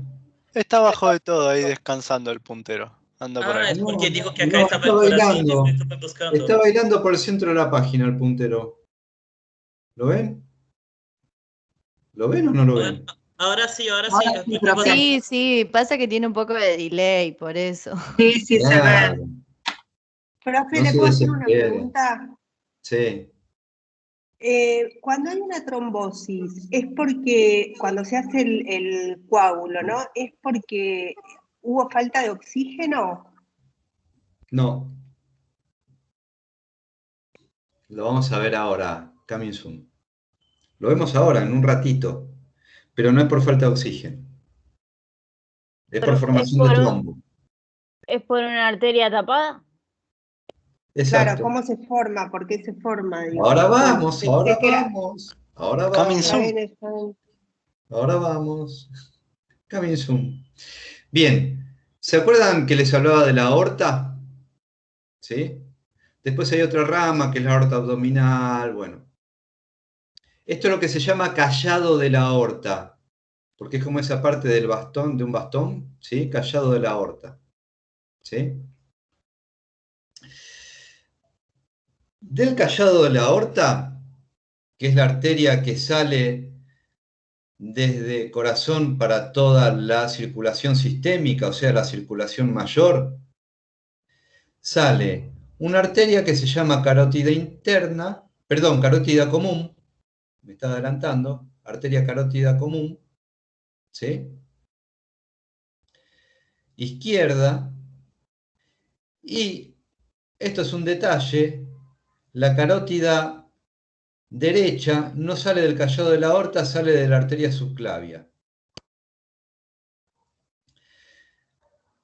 Está abajo de todo ahí descansando el puntero. Anda por Ah, ahí. es porque dijo que acá No, estaba está el corazón y bailando. yo estuve buscando. Está bailando por el centro de la página el puntero. ¿Lo ven? ¿Lo ven o no lo ven? Ahora sí, Ahora sí, porque profe. Sí, sí, pasa que tiene un poco de delay, por eso. Sí, sí, se ve. Claro, Profe, no ¿le se puedo hacer una desesperen. pregunta? Sí. Cuando hay una trombosis, es porque cuando se hace el coágulo, ¿no? ¿Es porque hubo falta de oxígeno? No. Lo vamos a ver ahora, coming soon. Lo vemos ahora, en un ratito. Pero no es por falta de oxígeno. Es por Pero formación de trombo. ¿es por una arteria tapada? Claro, Exacto. ¿cómo se forma? ¿Por qué se forma? Digo, Ahora porque vamos, pensé ahora que era- vamos. Ahora Coming vamos. Está soon. bien, está bien. Ahora vamos. Coming soon. Bien. ¿Se acuerdan que les hablaba de la aorta? ¿Sí? Después hay otra rama que es la aorta abdominal. Bueno. Esto es lo que se llama callado de la aorta. Porque es como esa parte del bastón, de un bastón, ¿sí? Callado de la aorta. ¿Sí? Del callado de la aorta, que es la arteria que sale desde corazón para toda la circulación sistémica, o sea, la circulación mayor, sale una arteria que se llama carótida interna, perdón, carótida común, me está adelantando, arteria carótida común, ¿sí? Izquierda, y esto es un detalle, la carótida derecha no sale del callado de la aorta, sale de la arteria subclavia.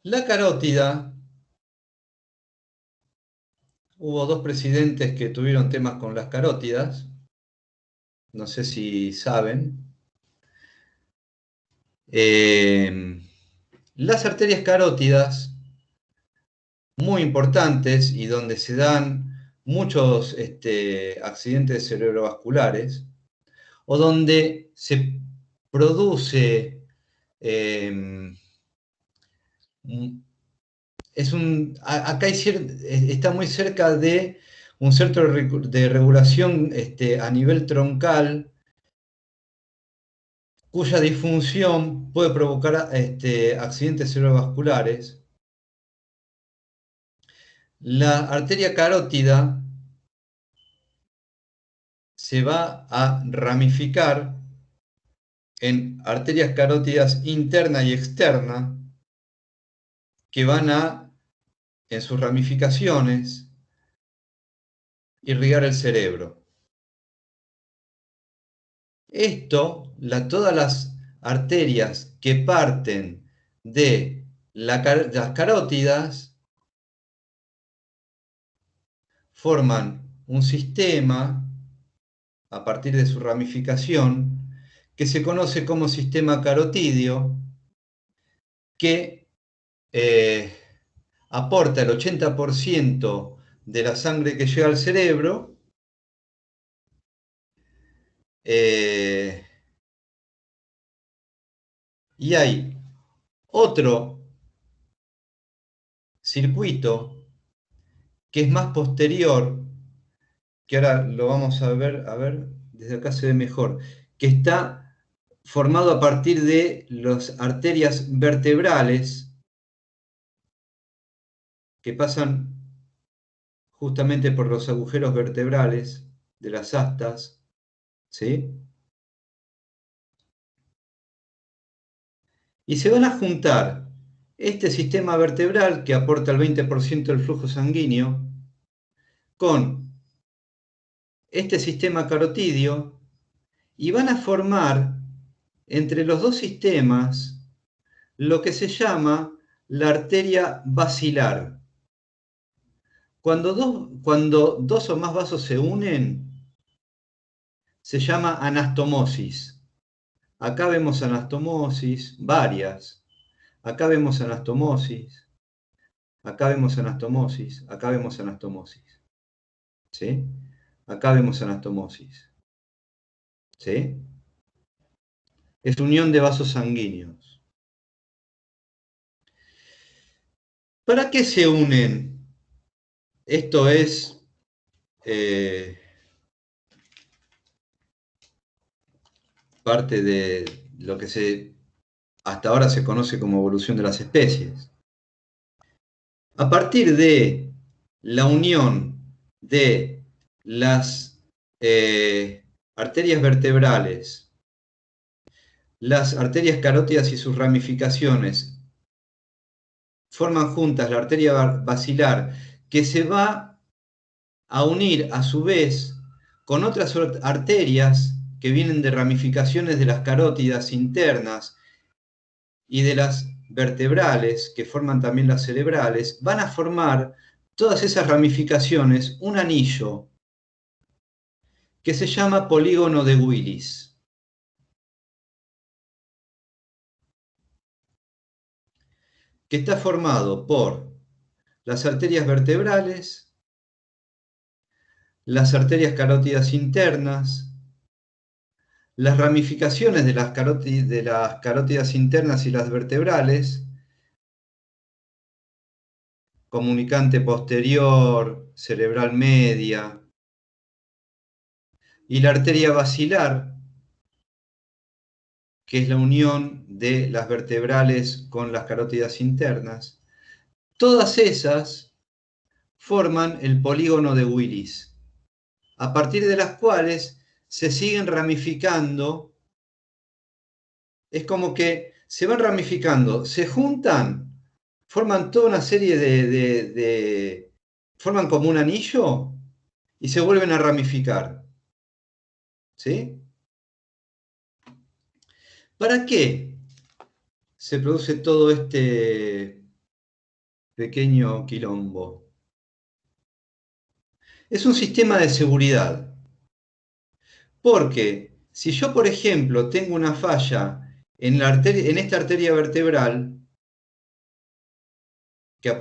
La carótida, hubo dos presidentes que tuvieron temas con las carótidas, no sé si saben. Las arterias carótidas, muy importantes y donde se dan muchos accidentes cerebrovasculares, o donde se produce, acá está muy cerca de un centro de regulación a nivel troncal, cuya disfunción puede provocar accidentes cerebrovasculares. La arteria carótida se va a ramificar en arterias carótidas interna y externa, que van a, en sus ramificaciones, irrigar el cerebro. Esto, todas las arterias que parten de las carótidas forman un sistema a partir de su ramificación que se conoce como sistema carotídeo, que aporta el 80% de la sangre que llega al cerebro, y hay otro circuito que es más posterior, que ahora lo vamos a ver, desde acá se ve mejor, que está formado a partir de las arterias vertebrales que pasan justamente por los agujeros vertebrales de las astas, ¿sí? Y se van a juntar este sistema vertebral que aporta el 20% del flujo sanguíneo con este sistema carotídeo y van a formar entre los dos sistemas lo que se llama la arteria basilar. Cuando dos o más vasos se unen, se llama anastomosis. Acá vemos anastomosis, varias. Acá vemos anastomosis. Acá vemos anastomosis. Acá vemos anastomosis. ¿Sí? Acá vemos anastomosis. ¿Sí? Es unión de vasos sanguíneos. ¿Para qué se unen? Esto es parte de lo que hasta ahora se conoce como evolución de las especies. A partir de la unión de las arterias vertebrales, las arterias carótidas y sus ramificaciones, forman juntas la arteria basilar, que se va a unir a su vez con otras arterias que vienen de ramificaciones de las carótidas internas y de las vertebrales, que forman también las cerebrales, van a formar todas esas ramificaciones un anillo que se llama polígono de Willis. Que está formado por las arterias vertebrales, las arterias carótidas internas, las ramificaciones de las carótidas internas y las vertebrales, comunicante posterior, cerebral media, y la arteria basilar, que es la unión de las vertebrales con las carótidas internas. Todas esas forman el polígono de Willis, a partir de las cuales se siguen ramificando. Es como que se van ramificando, se juntan, forman toda una serie forman como un anillo y se vuelven a ramificar. ¿Sí? ¿Para qué se produce todo este pequeño quilombo? Es un sistema de seguridad. Porque si yo, por ejemplo, tengo una falla en esta arteria vertebral, que va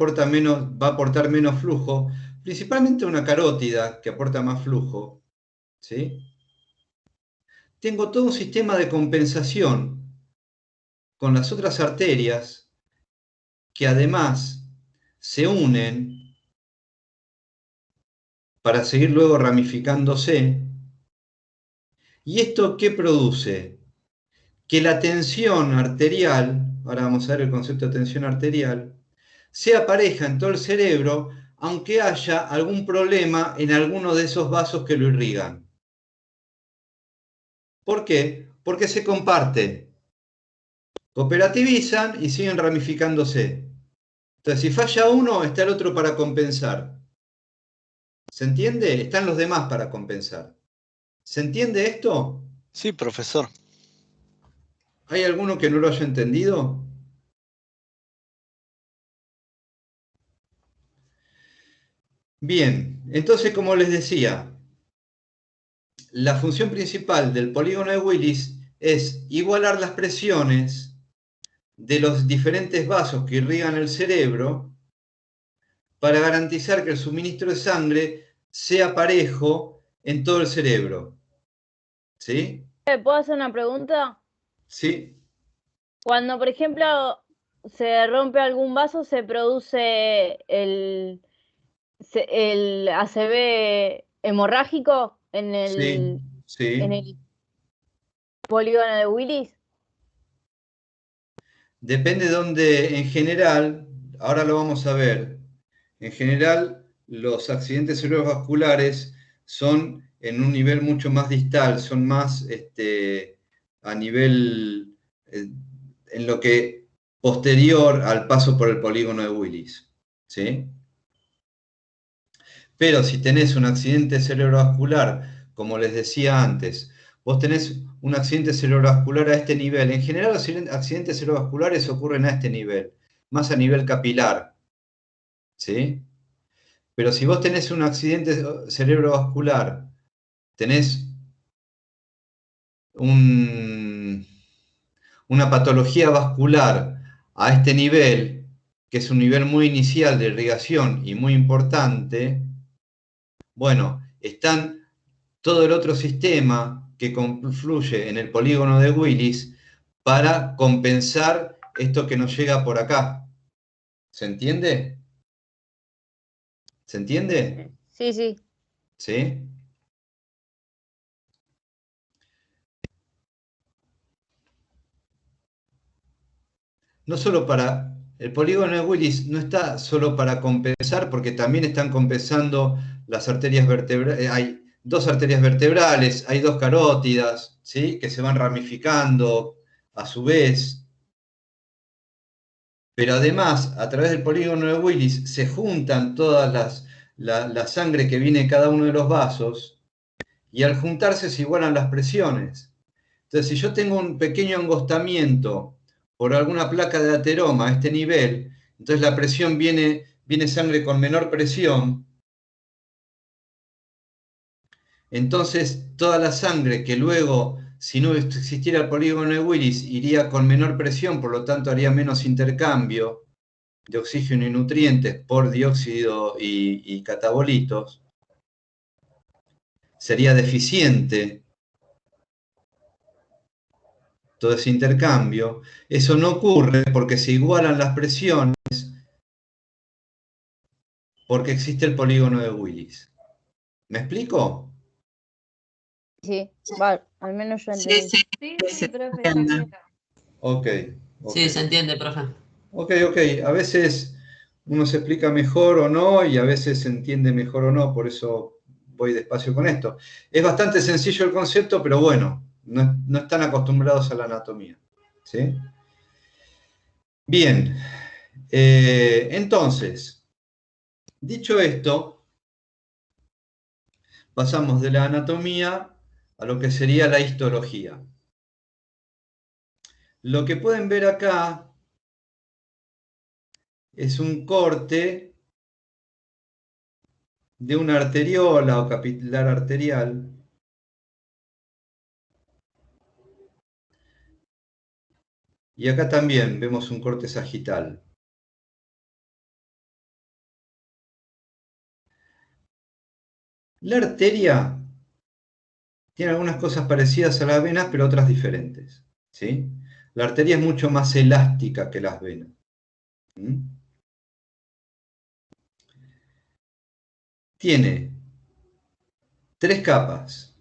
a aportar menos flujo, principalmente una carótida que aporta más flujo, ¿sí? Tengo todo un sistema de compensación con las otras arterias que además se unen para seguir luego ramificándose. ¿Y esto qué produce? Que la tensión arterial, ahora vamos a ver el concepto de tensión arterial, sea pareja en todo el cerebro, aunque haya algún problema en alguno de esos vasos que lo irrigan. ¿Por qué? Porque se comparte. Cooperativizan y siguen ramificándose. Entonces, si falla uno, está el otro para compensar. ¿Se entiende? Están los demás para compensar. ¿Se entiende esto? Sí, profesor. ¿Hay alguno que no lo haya entendido? Bien, entonces, como les decía, la función principal del polígono de Willis es igualar las presiones de los diferentes vasos que irrigan el cerebro para garantizar que el suministro de sangre sea parejo en todo el cerebro. ¿Sí? ¿Puedo hacer una pregunta? Sí. Cuando, por ejemplo, se rompe algún vaso, se produce el ACV hemorrágico en el polígono de Willis. Depende de dónde, en general, ahora lo vamos a ver, en general los accidentes cerebrovasculares son en un nivel mucho más distal, son más a nivel, en lo que posterior al paso por el polígono de Willis, ¿sí? Pero si tenés un accidente cerebrovascular, como les decía antes, vos tenés un accidente cerebrovascular a este nivel. En general, los accidentes cerebrovasculares ocurren a este nivel, más a nivel capilar, ¿sí? Pero si vos tenés un accidente cerebrovascular, tenés una patología vascular a este nivel, que es un nivel muy inicial de irrigación y muy importante, bueno, están todo el otro sistema que confluye en el polígono de Willis para compensar esto que nos llega por acá. ¿Se entiende? ¿Se entiende? Sí, sí. ¿Sí? No solo para... El polígono de Willis no está solo para compensar, porque también están compensando las arterias vertebrales. Hay 2 arterias vertebrales, hay 2 carótidas, ¿sí? Que se van ramificando a su vez. Pero además, a través del polígono de Willis se juntan todas la sangre que viene de cada uno de los vasos, y al juntarse se igualan las presiones. Entonces, si yo tengo un pequeño angostamiento por alguna placa de ateroma a este nivel, entonces la presión viene sangre con menor presión, entonces toda la sangre que luego, si no existiera el polígono de Willis, iría con menor presión, por lo tanto haría menos intercambio de oxígeno y nutrientes por dióxido y catabolitos, sería deficiente todo ese intercambio. Eso no ocurre porque se igualan las presiones, porque existe el polígono de Willis. ¿Me explico? Sí, vale, al menos yo Sí, entendí. sí, profe, se entiende. Ok. Sí, se entiende, profe. Ok. A veces uno se explica mejor o no, y a veces se entiende mejor o no, por eso voy despacio con esto. Es bastante sencillo el concepto, pero bueno, no están acostumbrados a la anatomía. ¿Sí? Bien. Entonces, dicho esto, pasamos de la anatomía a lo que sería la histología. Lo que pueden ver acá es un corte de una arteriola o capilar arterial. Y acá también vemos un corte sagital. La arteria tiene algunas cosas parecidas a las venas, pero otras diferentes, ¿sí? La arteria es mucho más elástica que las venas. Tiene 3 capas.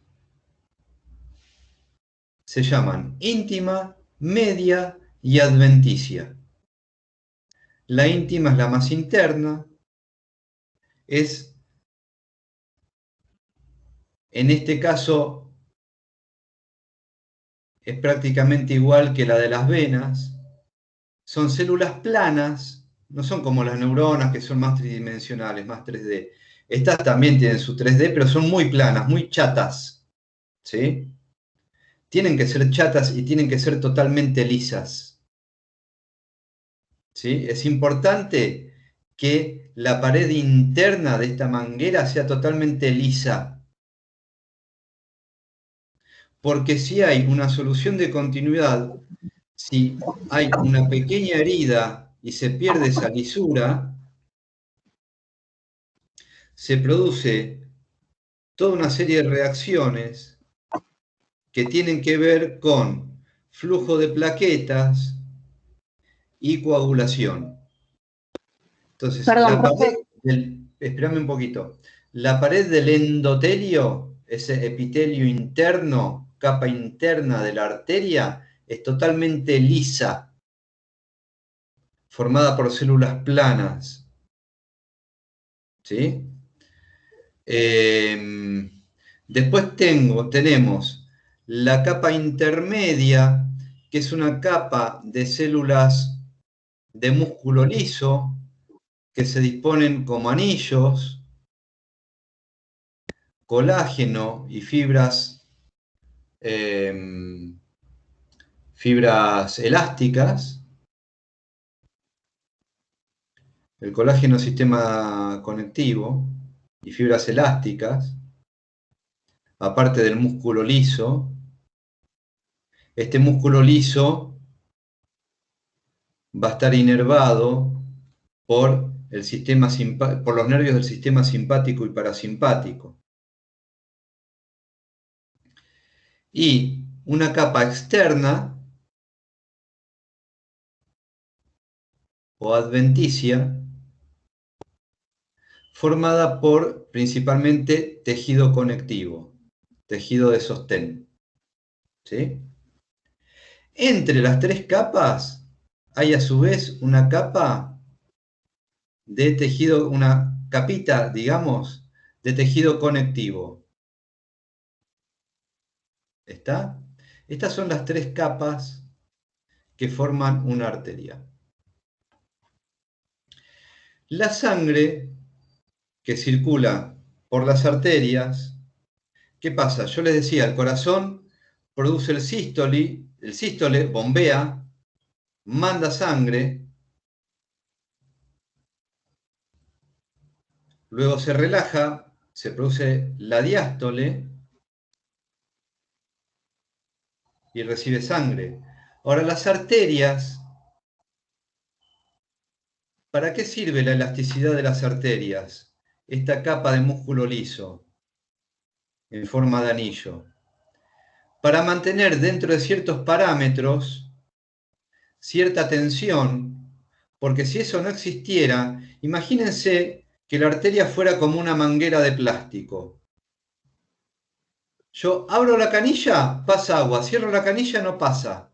Se llaman íntima, media y adventicia. La íntima es la más interna, es, en este caso, es prácticamente igual que la de las venas. Son células planas, no son como las neuronas que son más tridimensionales, más 3D. Estas también tienen su 3D, pero son muy planas, muy chatas, ¿sí? Tienen que ser chatas y tienen que ser totalmente lisas, ¿sí? Es importante que la pared interna de esta manguera sea totalmente lisa, porque si hay una solución de continuidad, si hay una pequeña herida y se pierde esa lisura, se produce toda una serie de reacciones que tienen que ver con flujo de plaquetas y coagulación. Entonces, Perdón, profe. espérame un poquito. La pared del endotelio, ese epitelio interno, capa interna de la arteria, es totalmente lisa, formada por células planas. ¿Sí? Después tenemos la capa intermedia, que es una capa de células de músculo liso que se disponen como anillos, colágeno y fibras elásticas. El colágeno sistema conectivo y fibras elásticas, aparte del músculo liso. Este músculo liso va a estar inervado por los nervios del sistema simpático y parasimpático. Y una capa externa o adventicia formada por principalmente tejido conectivo, tejido de sostén. ¿Sí? Entre las tres capas hay a su vez una capa de tejido, una capita, digamos, de tejido conectivo. ¿Está? Estas son las tres capas que forman una arteria. La sangre que circula por las arterias, ¿qué pasa? Yo les decía, el corazón produce el sístole bombea, manda sangre, luego se relaja, se produce la diástole y recibe sangre. Ahora, las arterias, ¿para qué sirve la elasticidad de las arterias? Esta capa de músculo liso, en forma de anillo. Para mantener dentro de ciertos parámetros cierta tensión, porque si eso no existiera, imagínense que la arteria fuera como una manguera de plástico. Yo abro la canilla, pasa agua, cierro la canilla, no pasa.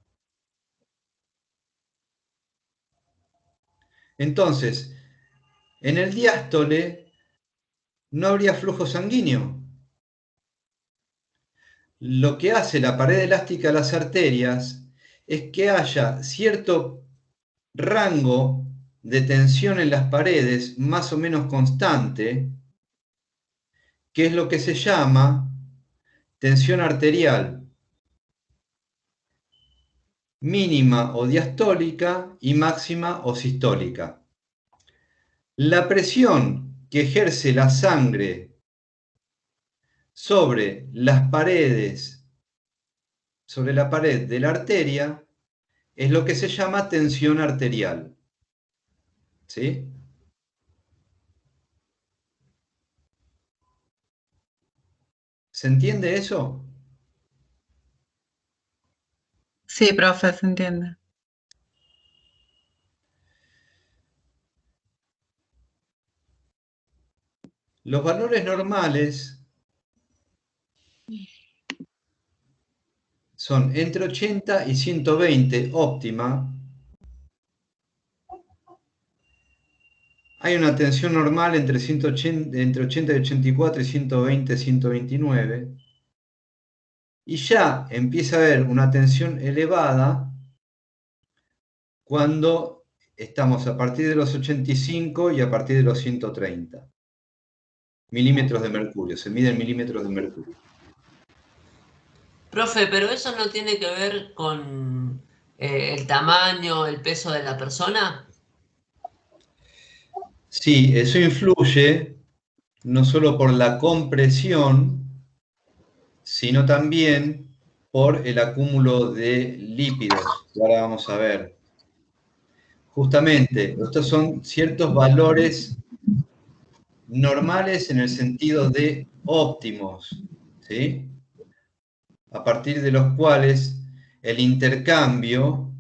Entonces, en el diástole no habría flujo sanguíneo. Lo que hace la pared elástica de las arterias es que haya cierto rango de tensión en las paredes más o menos constante, que es lo que se llama tensión arterial mínima o diastólica y máxima o sistólica. La presión que ejerce la sangre sobre las paredes, sobre la pared de la arteria, es lo que se llama tensión arterial. ¿Sí? ¿Se entiende eso? Sí, profe, se entiende. Los valores normales son entre 80 y 120 óptima. Hay una tensión normal entre 80 y 84 y 120, 129. Y ya empieza a haber una tensión elevada cuando estamos a partir de los 85 y a partir de los 130 milímetros de mercurio. Se miden milímetros de mercurio. Profe, pero eso no tiene que ver con el tamaño, el peso de la persona. Sí, eso influye no solo por la compresión, sino también por el acúmulo de lípidos, que ahora vamos a ver. Justamente, estos son ciertos valores normales en el sentido de óptimos, ¿sí? A partir de los cuales el intercambio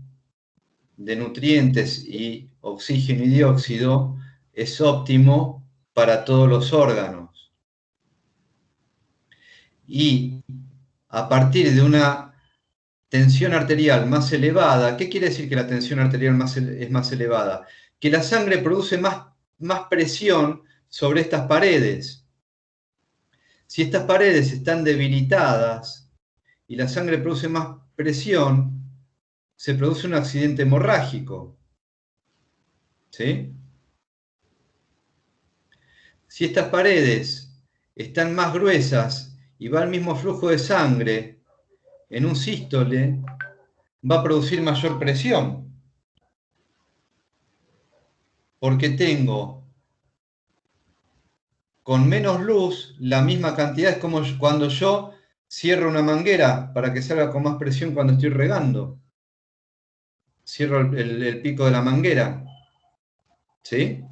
de nutrientes y oxígeno y dióxido es óptimo para todos los órganos. Y a partir de una tensión arterial más elevada, ¿qué quiere decir que la tensión arterial es más elevada? Que la sangre produce más presión sobre estas paredes. Si estas paredes están debilitadas y la sangre produce más presión, se produce un accidente hemorrágico. ¿Sí? Si estas paredes están más gruesas y va el mismo flujo de sangre en un sístole, va a producir mayor presión. Porque tengo con menos luz la misma cantidad. Es como cuando yo cierro una manguera para que salga con más presión cuando estoy regando. Cierro el pico de la manguera. ¿Sí?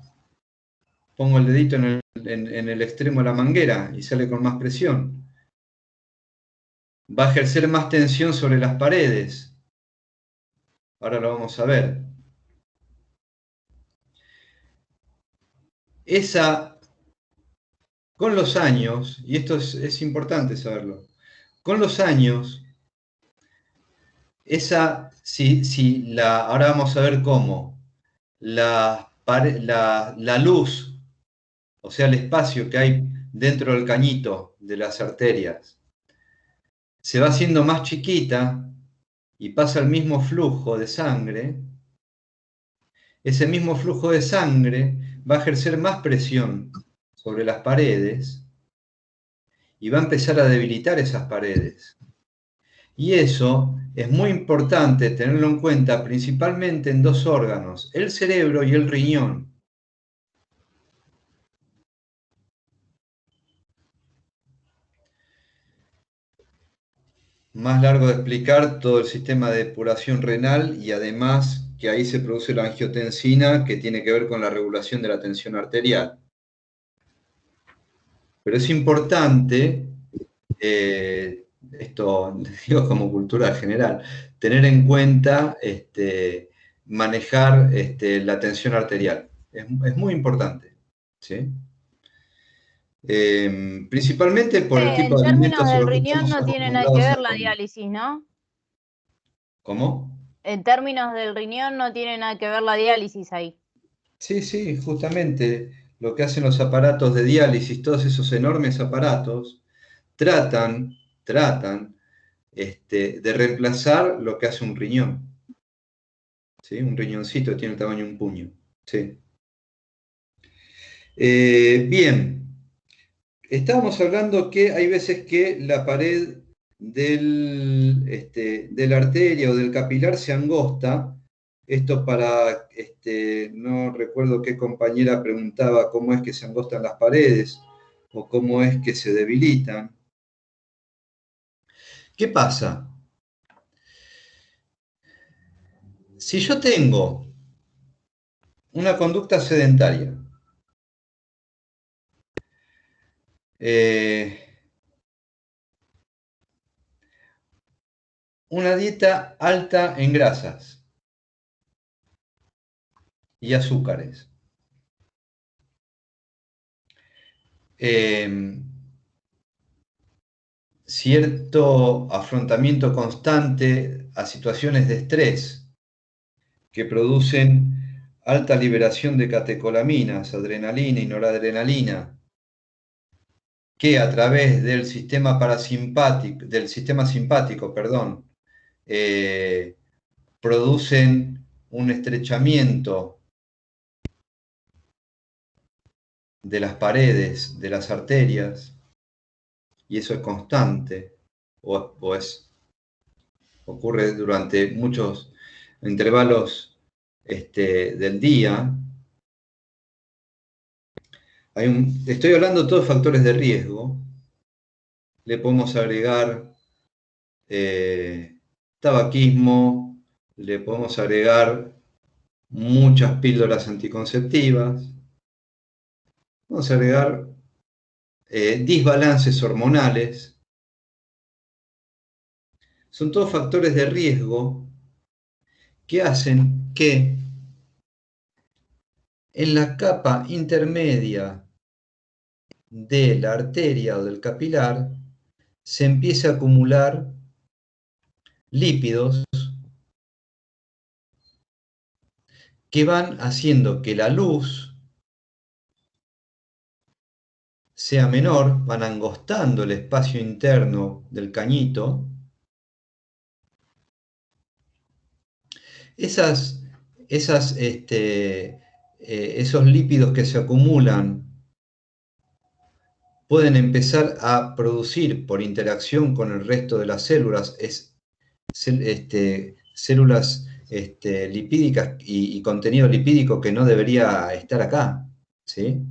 Pongo el dedito en el extremo de la manguera y sale con más presión. Va a ejercer más tensión sobre las paredes. Ahora lo vamos a ver. Esa con los años, y esto es importante saberlo, con los años, ahora vamos a ver cómo la luz, o sea, el espacio que hay dentro del cañito de las arterias, se va haciendo más chiquita y pasa el mismo flujo de sangre. Ese mismo flujo de sangre va a ejercer más presión sobre las paredes y va a empezar a debilitar esas paredes. Y eso es muy importante tenerlo en cuenta principalmente en dos órganos, el cerebro y el riñón. Más largo de explicar todo el sistema de depuración renal y además que ahí se produce la angiotensina que tiene que ver con la regulación de la tensión arterial. Pero es importante, esto digo como cultura general, tener en cuenta manejar la tensión arterial. Es muy importante, ¿sí? Principalmente por el tipo de En alimentos términos a del los que riñón estamos no tiene nada que acostumbrados ver a la comer. diálisis, ¿no? ¿Cómo? En términos del riñón no tiene nada que ver la diálisis ahí. Sí, sí, justamente lo que hacen los aparatos de diálisis, todos esos enormes aparatos, tratan de reemplazar lo que hace un riñón. ¿Sí? Un riñoncito tiene el tamaño de un puño. ¿Sí? Bien, estábamos hablando que hay veces que la pared de la arteria o del capilar se angosta. Esto para, no recuerdo qué compañera preguntaba cómo es que se angostan las paredes o cómo es que se debilitan. ¿Qué pasa? Si yo tengo una conducta sedentaria, una dieta alta en grasas y azúcares, cierto afrontamiento constante a situaciones de estrés que producen alta liberación de catecolaminas, adrenalina y noradrenalina, que a través del sistema simpático, producen un estrechamiento de las paredes de las arterias, y eso es constante, ocurre durante muchos intervalos del día. Estoy hablando de todos factores de riesgo. Le podemos agregar tabaquismo, le podemos agregar muchas píldoras anticonceptivas, vamos a agregar desbalances hormonales. Son todos factores de riesgo que hacen que en la capa intermedia de la arteria o del capilar se empiece a acumular lípidos que van haciendo que la luz sea menor, van angostando el espacio interno del cañito. Esos lípidos que se acumulan pueden empezar a producir por interacción con el resto de las células, células lipídicas y contenido lipídico que no debería estar acá, ¿sí?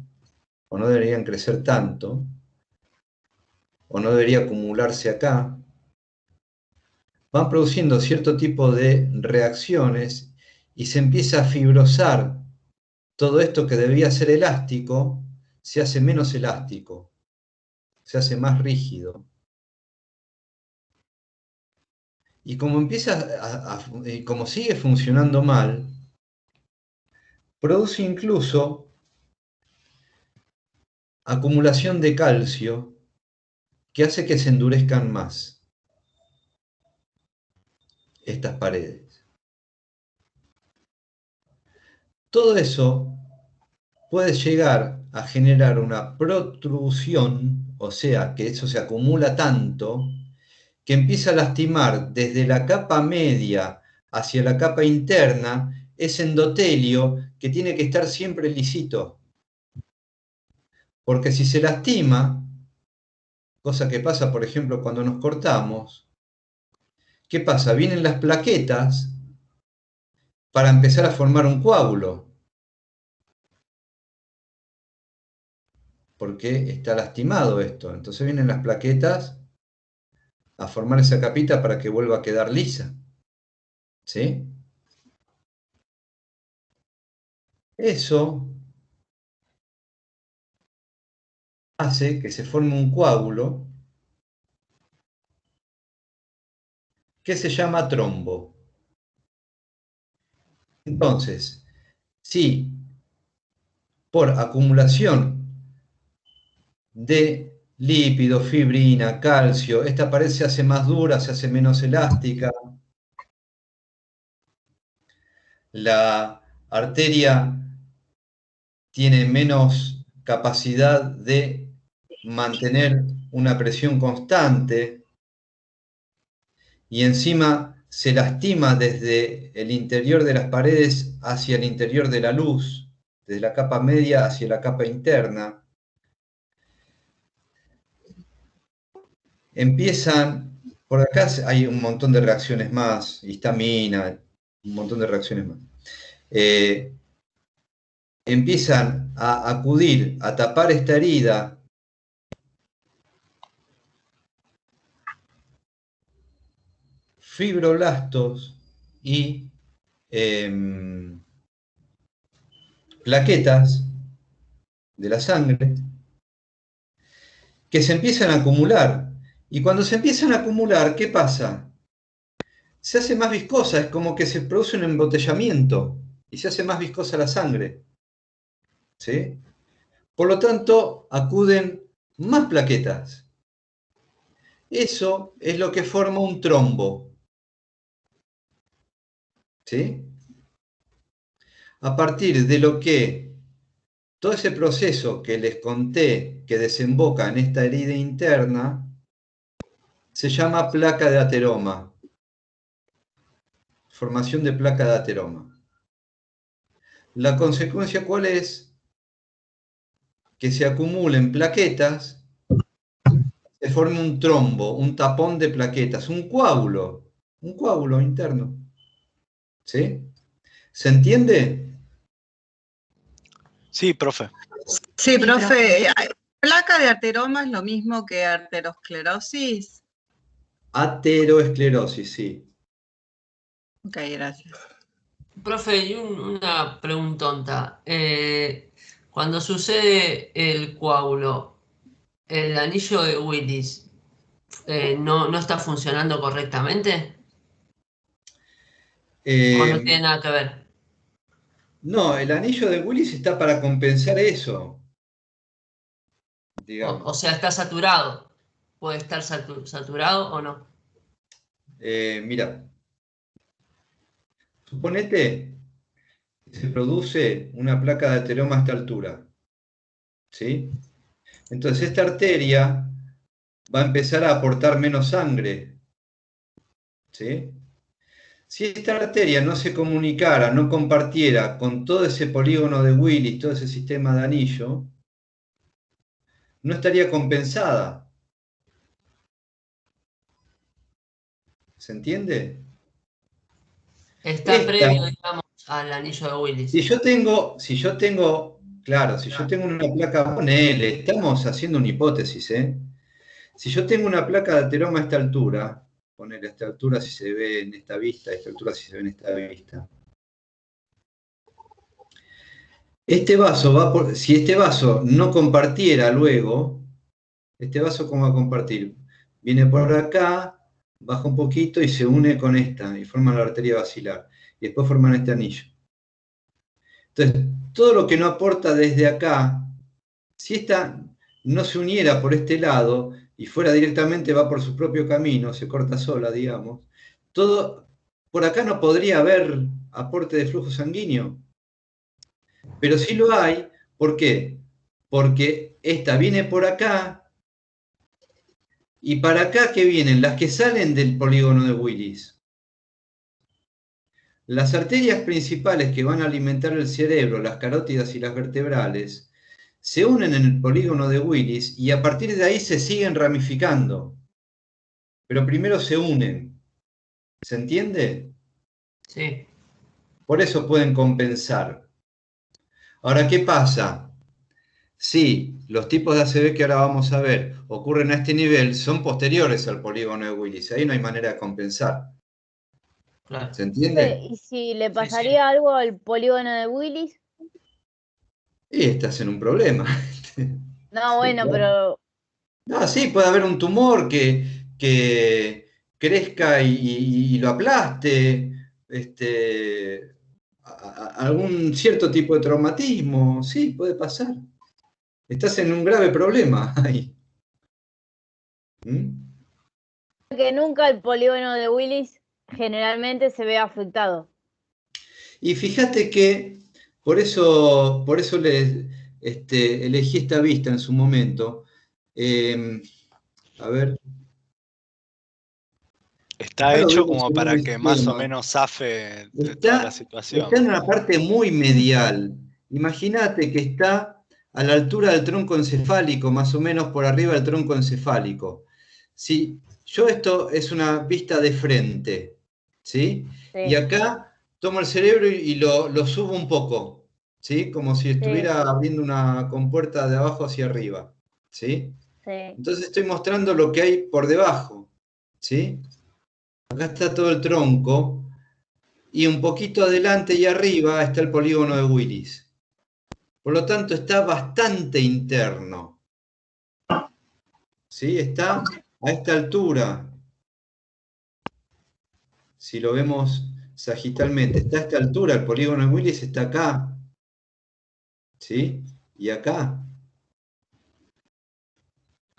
O no deberían crecer tanto, o no debería acumularse acá. Van produciendo cierto tipo de reacciones y se empieza a fibrosar. Todo esto que debía ser elástico se hace menos elástico, se hace más rígido. Y como como sigue funcionando mal, produce incluso acumulación de calcio que hace que se endurezcan más estas paredes. Todo eso puede llegar a generar una protrusión, o sea, que eso se acumula tanto que empieza a lastimar desde la capa media hacia la capa interna ese endotelio que tiene que estar siempre lisito. Porque si se lastima, cosa que pasa, por ejemplo, cuando nos cortamos, ¿qué pasa? Vienen las plaquetas para empezar a formar un coágulo. Porque está lastimado esto. Entonces vienen las plaquetas a formar esa capita para que vuelva a quedar lisa. ¿Sí? Eso hace que se forme un coágulo que se llama trombo. Entonces, si por acumulación de lípidos, fibrina, calcio, esta pared se hace más dura, se hace menos elástica, la arteria tiene menos capacidad de mantener una presión constante y encima se lastima desde el interior de las paredes hacia el interior de la luz, desde la capa media hacia la capa interna. Empiezan, por acá hay un montón de reacciones más, histamina, un montón de reacciones más. Empiezan a acudir a tapar esta herida fibroblastos y plaquetas de la sangre que se empiezan a acumular. Y cuando se empiezan a acumular, ¿qué pasa? Se hace más viscosa, es como que se produce un embotellamiento y se hace más viscosa la sangre. ¿Sí? Por lo tanto, acuden más plaquetas. Eso es lo que forma un trombo. ¿Sí? A partir de lo que todo ese proceso que les conté que desemboca en esta herida interna se llama placa de ateroma. Formación de placa de ateroma. La consecuencia, ¿cuál es? Que se acumulen plaquetas, se forme un trombo, un tapón de plaquetas, un coágulo interno. ¿Sí? ¿Se entiende? Sí, profe. Sí, profe. ¿Placa de ateroma es lo mismo que arteriosclerosis? Ateroesclerosis, sí. Ok, gracias. Profe, y una preguntonta. Cuando sucede el coágulo, ¿el anillo de Willis no está funcionando correctamente? ¿O no tiene nada que ver? No, el anillo de Willis está para compensar eso. O sea, está saturado. ¿Puede estar saturado o no? Mira, suponete que se produce una placa de ateroma a esta altura. ¿Sí? Entonces esta arteria va a empezar a aportar menos sangre. ¿Sí? Si esta arteria no se comunicara, no compartiera con todo ese polígono de Willis, todo ese sistema de anillo, no estaría compensada. ¿Se entiende? Está previo, digamos, al anillo de Willis. Si yo tengo una placa, ponele, estamos haciendo una hipótesis, ¿eh? Si yo tengo una placa de ateroma a esta altura, ponele a esta altura si se ve en esta vista, a esta altura si se ve en esta vista. Este vaso si este vaso no compartiera luego, este vaso ¿cómo va a compartir? Viene por acá, baja un poquito y se une con esta y forman la arteria basilar. Y después forman este anillo. Entonces, todo lo que no aporta desde acá, si esta no se uniera por este lado y fuera directamente, va por su propio camino, se corta sola, digamos, todo, por acá no podría haber aporte de flujo sanguíneo. Pero sí lo hay, ¿por qué? Porque esta viene por acá, y para acá, ¿qué vienen? Las que salen del polígono de Willis. Las arterias principales que van a alimentar el cerebro, las carótidas y las vertebrales, se unen en el polígono de Willis y a partir de ahí se siguen ramificando. Pero primero se unen. ¿Se entiende? Sí. Por eso pueden compensar. Ahora, ¿qué pasa? Sí, los tipos de ACV que ahora vamos a ver ocurren a este nivel, son posteriores al polígono de Willis. Ahí no hay manera de compensar. Claro. ¿Se entiende? ¿Y si le pasaría algo al polígono de Willis? Y estás en un problema. No, bueno, pero No, sí, puede haber un tumor que crezca y lo aplaste, algún cierto tipo de traumatismo, sí, puede pasar. Estás en un grave problema ahí. ¿Mm? que nunca el polígono de Willis generalmente se ve afectado. Y fíjate que por eso elegí esta vista en su momento. A ver. Está Acá lo hecho vemos como en para un que más o esquema. menos zafe de toda la situación. Está en una parte muy medial. Imagínate que está a la altura del tronco encefálico, más o menos por arriba del tronco encefálico. Si yo esto es una vista de frente, ¿sí? Y acá tomo el cerebro y lo subo un poco, ¿sí? Como si estuviera abriendo una compuerta de abajo hacia arriba, ¿sí? Entonces estoy mostrando lo que hay por debajo, ¿sí? Acá está todo el tronco y un poquito adelante y arriba está el polígono de Willis. Por lo tanto, está bastante interno. ¿Sí? Está a esta altura. Si lo vemos sagitalmente, está a esta altura, el polígono de Willis está acá. ¿Sí? Y acá.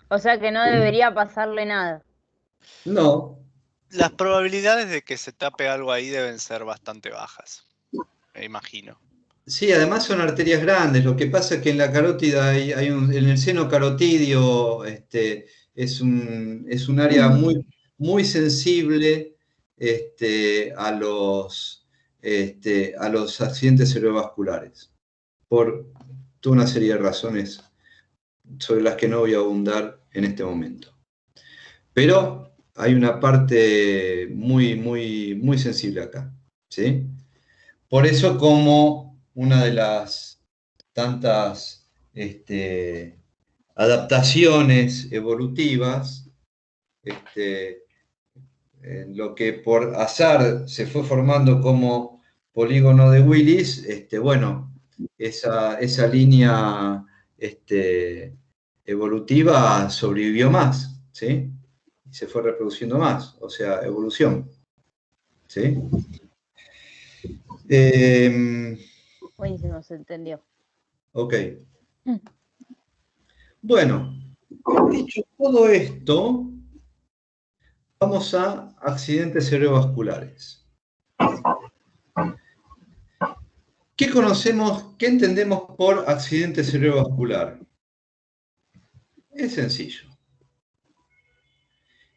O sea que no debería pasarle nada. No. Las probabilidades de que se tape algo ahí deben ser bastante bajas, me imagino. Sí, además son arterias grandes. Lo que pasa es que en la carótida en el seno carotidio es un área muy sensible a los accidentes cerebrovasculares, por toda una serie de razones sobre las que no voy a abundar en este momento. Pero hay una parte muy sensible acá, ¿sí? Por eso, como una de las tantas adaptaciones evolutivas, lo que por azar se fue formando como polígono de Willis, bueno, esa línea evolutiva sobrevivió más, ¿sí? Y se fue reproduciendo más, o sea, evolución, ¿sí? Buenísimo, se entendió. Ok. Bueno, dicho todo esto, vamos a accidentes cerebrovasculares. ¿Qué conocemos, qué entendemos por accidente cerebrovascular? Es sencillo.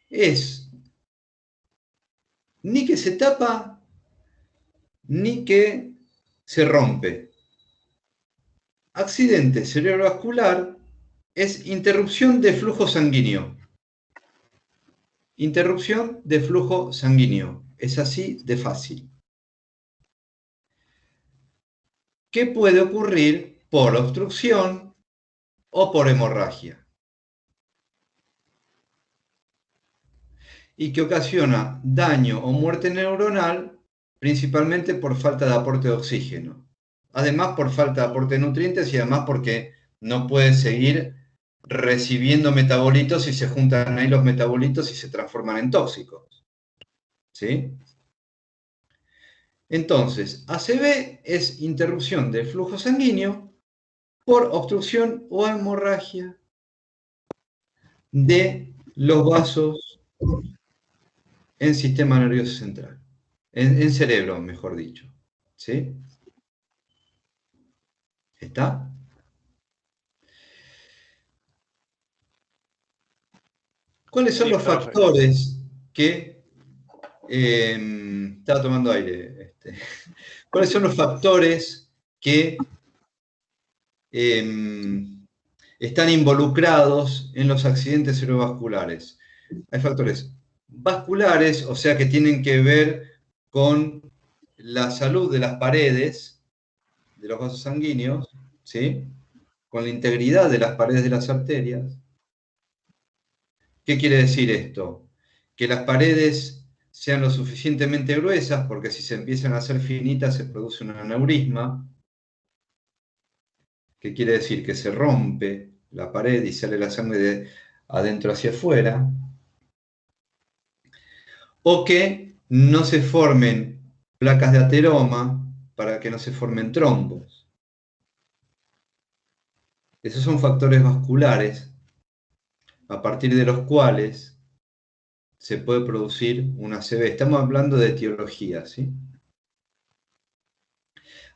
Es ni que se tapa, ni que se rompe. Accidente cerebrovascular es interrupción de flujo sanguíneo. Interrupción de flujo sanguíneo. Es así de fácil. ¿Qué puede ocurrir por obstrucción o por hemorragia? Y que ocasiona daño o muerte neuronal, principalmente por falta de aporte de oxígeno. Además, por falta de aporte de nutrientes y además porque no puede seguir recibiendo metabolitos y se juntan ahí los metabolitos y se transforman en tóxicos. ¿Sí? Entonces, ACV es interrupción del flujo sanguíneo por obstrucción o hemorragia. de los vasos en sistema nervioso central, en cerebro, mejor dicho. ¿Sí? ¿Está? ¿Cuáles son Sí, los profe. factores que... estaba tomando aire. ¿Cuáles son los factores que están involucrados en los accidentes cerebrovasculares? Hay factores vasculares, o sea que tienen que ver con la salud de las paredes de los vasos sanguíneos, ¿sí? Con la integridad de las paredes de las arterias. ¿Qué quiere decir esto? Que las paredes sean lo suficientemente gruesas, porque si se empiezan a hacer finitas se produce un aneurisma. ¿Qué quiere decir? Que se rompe la pared y sale la sangre de adentro hacia afuera. O que no se formen placas de ateroma para que no se formen trombos. Esos son factores vasculares a partir de los cuales se puede producir un ACV. Estamos hablando de etiología, ¿sí?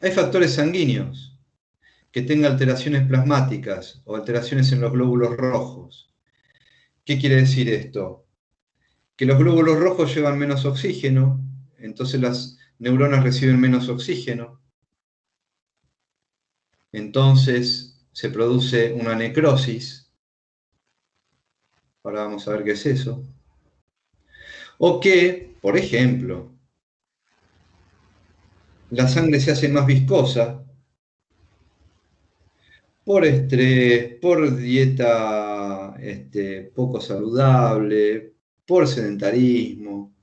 Hay factores sanguíneos que tengan alteraciones plasmáticas o alteraciones en los glóbulos rojos. ¿Qué quiere decir esto? Que los glóbulos rojos llevan menos oxígeno, entonces las neuronas reciben menos oxígeno, entonces se produce una necrosis. Ahora vamos a ver qué es eso. O que, por ejemplo, la sangre se hace más viscosa por estrés, por dieta poco saludable, por sedentarismo.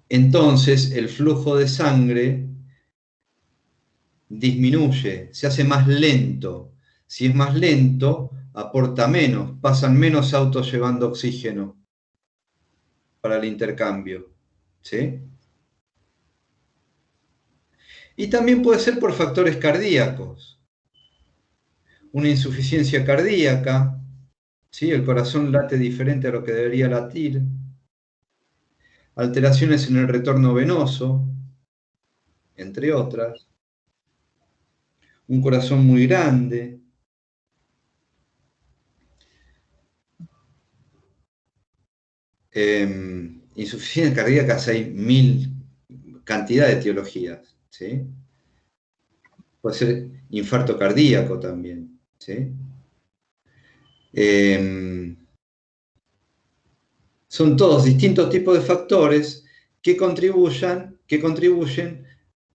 Entonces el flujo de sangre disminuye, se hace más lento. Si es más lento, aporta menos, pasan menos autos llevando oxígeno para el intercambio. ¿Sí? Y también puede ser por factores cardíacos. Una insuficiencia cardíaca, ¿sí? El corazón late diferente a lo que debería latir. Alteraciones en el retorno venoso, entre otras. Un corazón muy grande. Insuficiencias cardíacas hay mil cantidad de etiologías, ¿sí? Puede ser infarto cardíaco también, ¿sí? Son todos distintos tipos de factores que contribuyen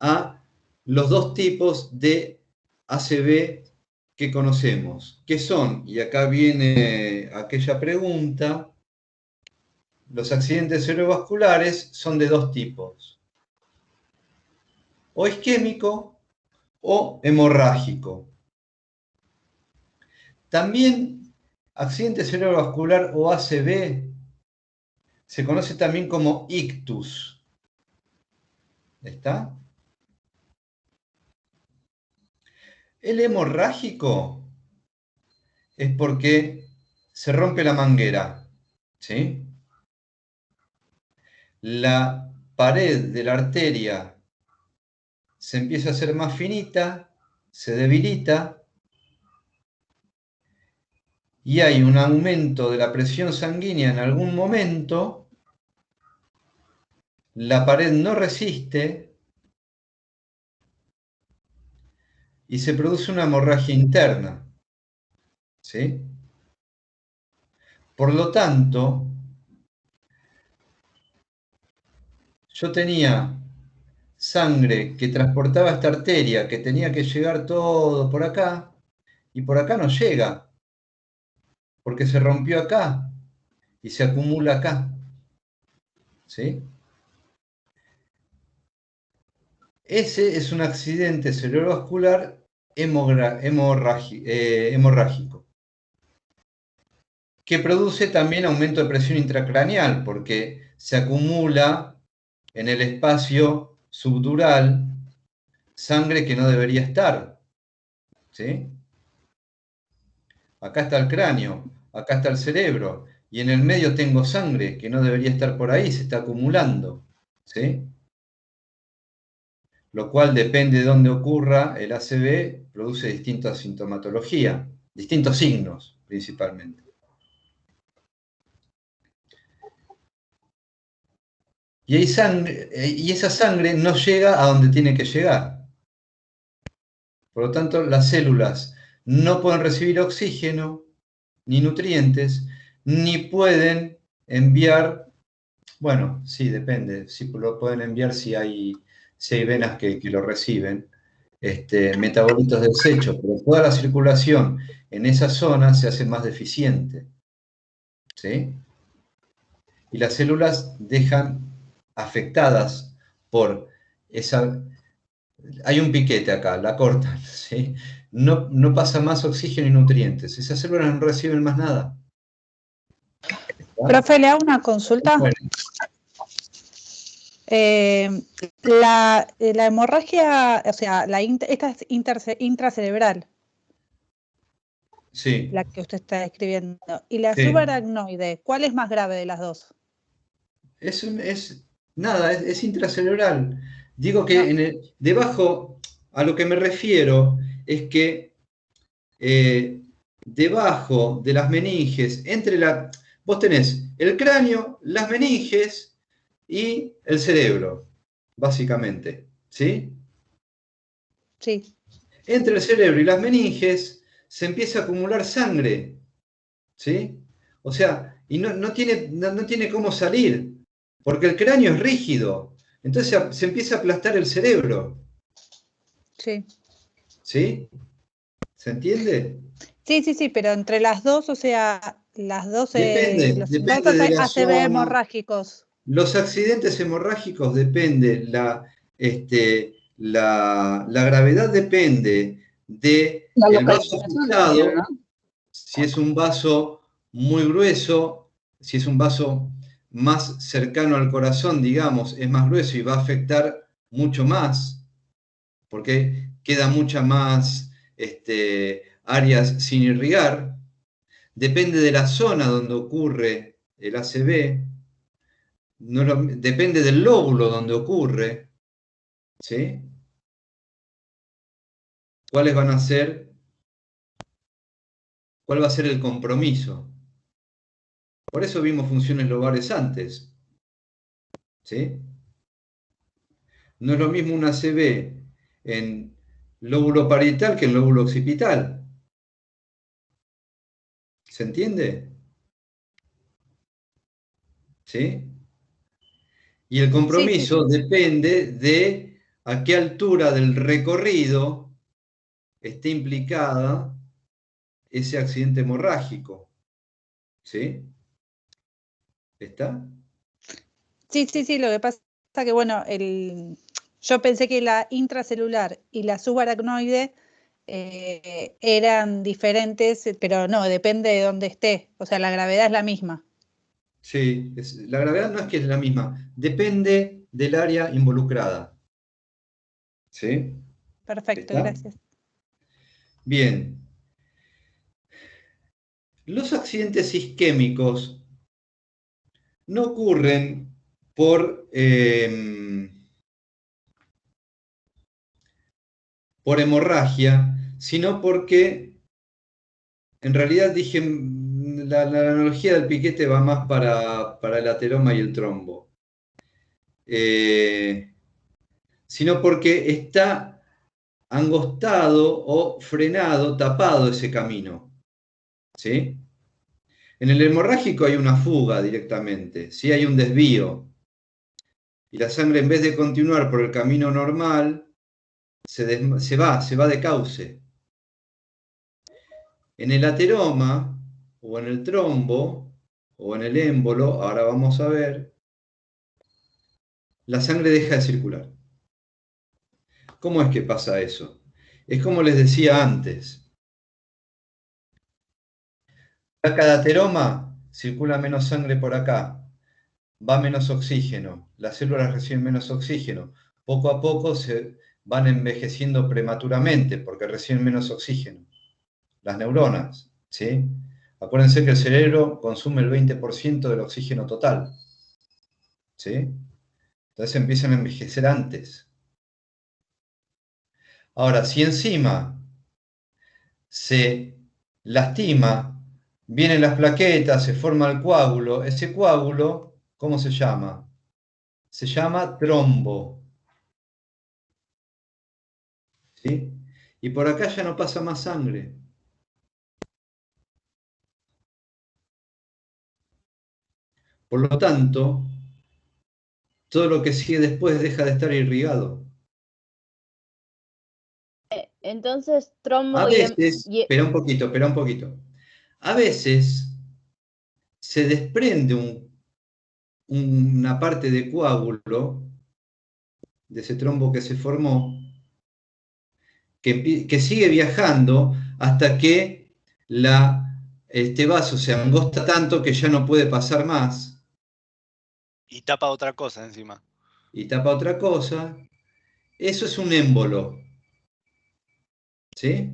a los dos tipos de ACV que conocemos, que son, y acá viene aquella pregunta, los accidentes cerebrovasculares son de dos tipos, o isquémico o hemorrágico. También accidente cerebrovascular o ACV se conoce también como ictus. ¿Está? El hemorrágico es porque se rompe la manguera, ¿sí? La pared de la arteria se empieza a hacer más finita, se debilita y hay un aumento de la presión sanguínea en algún momento, la pared no resiste y se produce una hemorragia interna, ¿sí? Por lo tanto, yo tenía sangre que transportaba esta arteria, que tenía que llegar todo por acá, y por acá no llega, porque se rompió acá y se acumula acá. ¿Sí? Ese es un accidente cerebrovascular hemorrágico, que produce también aumento de presión intracraneal, porque se acumula en el espacio subdural sangre que no debería estar. ¿Sí? acá está el cráneo, acá está el cerebro, y en el medio tengo sangre que no debería estar por ahí, se está acumulando, ¿sí? Lo cual depende de dónde ocurra el ACV, produce distinta sintomatología, distintos signos principalmente. Y esa sangre no llega a donde tiene que llegar. Por lo tanto, las células no pueden recibir oxígeno, ni nutrientes, ni pueden enviar, bueno, sí, depende, si lo pueden enviar si hay venas que lo reciben, metabolitos de desecho, pero toda la circulación en esa zona se hace más deficiente, ¿sí? Y las células dejan afectadas por esa... Hay un piquete acá, la cortan, ¿sí? No pasa más oxígeno y nutrientes. Esas células no reciben más nada. Profe, le hago una consulta. Bueno. La hemorragia, o sea, esta es intracerebral. Sí. La que usted está describiendo. Y la Sí. subaracnoide, ¿cuál es más grave de las dos? Es intracerebral. Digo que debajo, a lo que me refiero, es que debajo de las meninges, vos tenés el cráneo, las meninges y el cerebro, básicamente, ¿sí? Sí. Entre el cerebro y las meninges se empieza a acumular sangre, ¿sí? O sea, y no tiene cómo salir, porque el cráneo es rígido, entonces se empieza a aplastar el cerebro. Sí. ¿Sí? ¿Se entiende? Sí, pero entre las dos, o sea, las dos, Depende los de la ACV zona. hemorrágicos. Los accidentes hemorrágicos depende, la gravedad depende de el vaso afectado, ¿no? Si es un vaso muy grueso, si es un vaso más cercano al corazón, digamos, es más grueso y va a afectar mucho más, porque queda mucha más áreas sin irrigar. Depende de la zona donde ocurre el ACV, depende del lóbulo donde ocurre, ¿sí? ¿Cuál va a ser el compromiso? Por eso vimos funciones lobares antes, ¿sí? No es lo mismo un ACV en lóbulo parietal que en lóbulo occipital. ¿Se entiende? ¿Sí? Y el compromiso depende de a qué altura del recorrido esté implicada ese accidente hemorrágico. ¿Sí? ¿Está? Sí, lo que pasa es que, bueno, yo pensé que la intracelular y la subaracnoide eran diferentes, pero no, depende de dónde esté. O sea, la gravedad es la misma. Sí, la gravedad no es que es la misma, depende del área involucrada. ¿Sí? Perfecto, ¿Está? gracias. Bien. Los accidentes isquémicos no ocurren por hemorragia, sino porque, en realidad dije, la analogía del piquete va más para el ateroma y el trombo. Sino porque está angostado o frenado, tapado ese camino. ¿Sí? En el hemorrágico hay una fuga directamente, ¿sí? Hay un desvío. Y la sangre, en vez de continuar por el camino normal, se va de cauce. En el ateroma, o en el trombo, o en el émbolo, ahora vamos a ver, la sangre deja de circular. ¿Cómo es que pasa eso? Es como les decía antes. Cada ateroma circula menos sangre por acá, va menos oxígeno, las células reciben menos oxígeno. Poco a poco se van envejeciendo prematuramente porque reciben menos oxígeno. Las neuronas, ¿sí? Acuérdense que el cerebro consume el 20% del oxígeno total, ¿sí? Entonces empiezan a envejecer antes. Ahora, si encima se lastima, vienen las plaquetas, se forma el coágulo, ese coágulo, ¿cómo se llama? Se llama trombo. ¿Sí? Y por acá ya no pasa más sangre. Por lo tanto, todo lo que sigue después deja de estar irrigado. Entonces, trombo A veces, y espera un poquito. A veces se desprende una parte de coágulo, de ese trombo que se formó, que sigue viajando hasta que este vaso se angosta tanto que ya no puede pasar más. Y tapa otra cosa encima. Y tapa otra cosa. Eso es un émbolo. ¿Sí?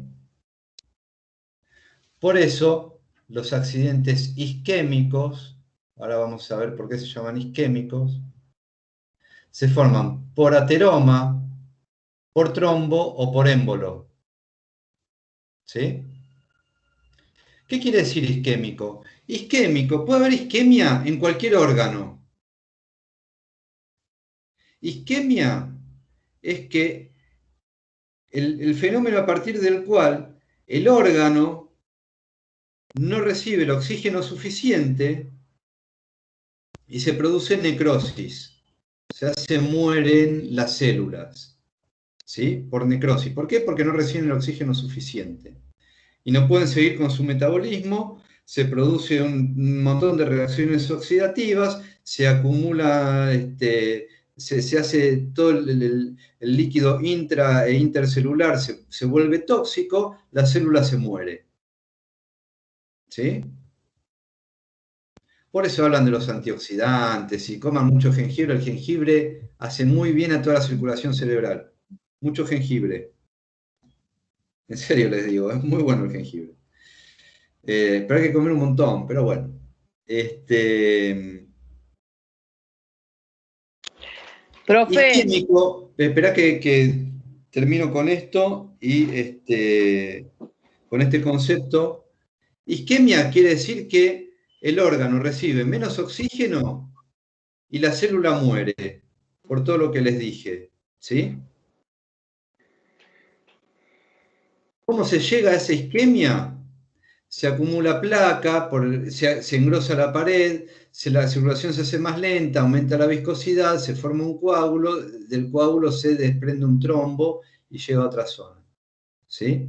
Por eso, los accidentes isquémicos, ahora vamos a ver por qué se llaman isquémicos, se forman por ateroma, por trombo o por émbolo. ¿Sí? ¿Qué quiere decir isquémico? Isquémico, puede haber isquemia en cualquier órgano. Isquemia es que el fenómeno a partir del cual el órgano no recibe el oxígeno suficiente y se produce necrosis. O sea, se mueren las células, ¿sí? Por necrosis. ¿Por qué? Porque no reciben el oxígeno suficiente. Y no pueden seguir con su metabolismo, se produce un montón de reacciones oxidativas, se acumula, se hace todo el líquido intra e intercelular, se vuelve tóxico, la célula se muere. ¿Sí? Por eso hablan de los antioxidantes y coman mucho jengibre. El jengibre hace muy bien a toda la circulación cerebral. Mucho jengibre. En serio les digo, es muy bueno el jengibre. Pero hay que comer un montón, pero bueno. Profe, Isquémico, espera que termino con esto y con este concepto. Isquemia quiere decir que el órgano recibe menos oxígeno y la célula muere, por todo lo que les dije, ¿sí? ¿Cómo se llega a esa isquemia? Se acumula placa, se engrosa la pared, la circulación se hace más lenta, aumenta la viscosidad, se forma un coágulo, del coágulo se desprende un trombo y llega a otra zona, ¿sí?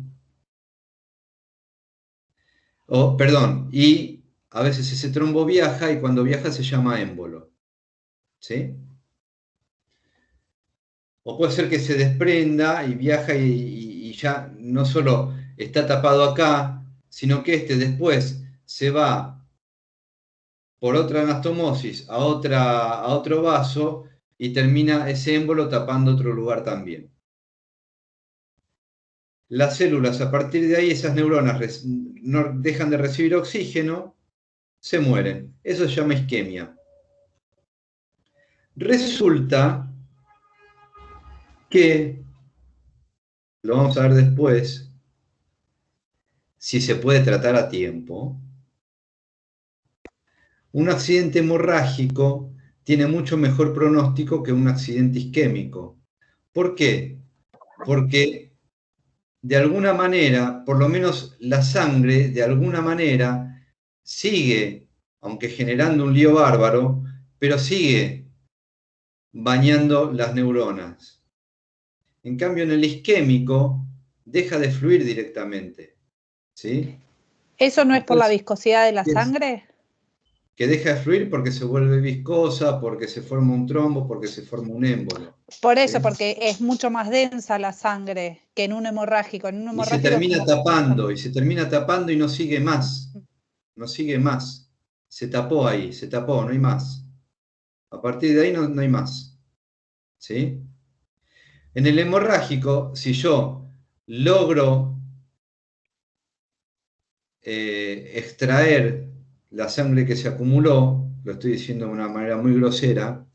Perdón, y a veces ese trombo viaja y cuando viaja se llama émbolo, ¿sí? O puede ser que se desprenda y viaja y ya no solo está tapado acá, sino que después se va por otra anastomosis a otro vaso y termina ese émbolo tapando otro lugar también. Las células, a partir de ahí, esas neuronas no dejan de recibir oxígeno, se mueren. Eso se llama isquemia. Resulta que, lo vamos a ver después, si se puede tratar a tiempo, un accidente hemorrágico tiene mucho mejor pronóstico que un accidente isquémico. ¿Por qué? Porque de alguna manera, por lo menos la sangre, de alguna manera, sigue, aunque generando un lío bárbaro, pero sigue bañando las neuronas. En cambio, en el isquémico, deja de fluir directamente. ¿Sí? ¿Eso no es por la viscosidad de la sangre? Que deja de fluir porque se vuelve viscosa, porque se forma un trombo, porque se forma un émbolo. Por eso, porque es mucho más densa la sangre que en un hemorrágico. Y se termina tapando, y no sigue más. No sigue más. Se tapó ahí, se tapó, no hay más. A partir de ahí no hay más. ¿Sí? En el hemorrágico, si yo logro extraer la sangre que se acumuló, lo estoy diciendo de una manera muy grosera,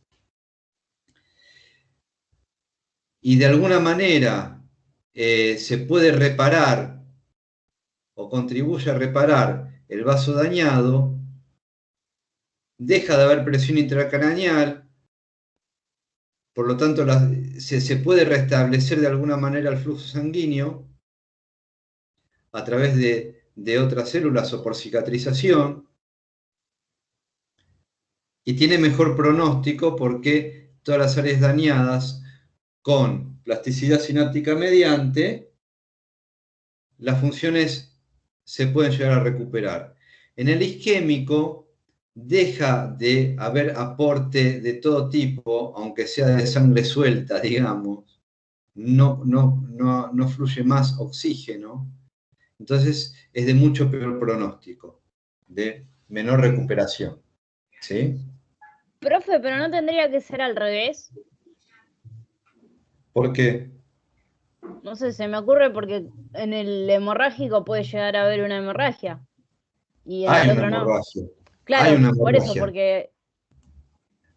y de alguna manera se puede reparar o contribuye a reparar el vaso dañado, deja de haber presión intracraneal, por lo tanto se puede restablecer de alguna manera el flujo sanguíneo a través de otras células o por cicatrización, y tiene mejor pronóstico porque todas las áreas dañadas con plasticidad sináptica mediante, las funciones se pueden llegar a recuperar. En el isquémico deja de haber aporte de todo tipo, aunque sea de sangre suelta, digamos, no fluye más oxígeno, entonces es de mucho peor pronóstico, de menor recuperación. ¿Sí? Profe, pero no tendría que ser al revés. ¿Por qué? No sé, se me ocurre porque en el hemorrágico puede llegar a haber una hemorragia. Y en Hay el una otro no. hemorragia. Claro, Hay una por eso, hemorragia. porque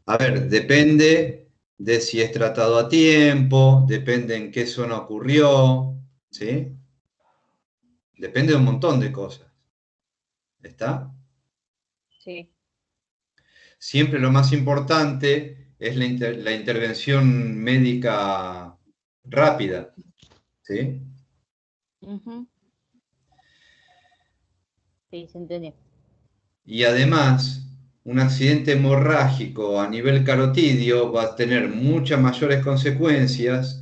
A ver, depende de si es tratado a tiempo, depende en qué zona ocurrió, ¿sí? Depende de un montón de cosas. ¿Está? sí. Siempre lo más importante es la intervención médica rápida, ¿sí? Ujú. Sí, se entendió. Y además, un accidente hemorrágico a nivel carotidio va a tener muchas mayores consecuencias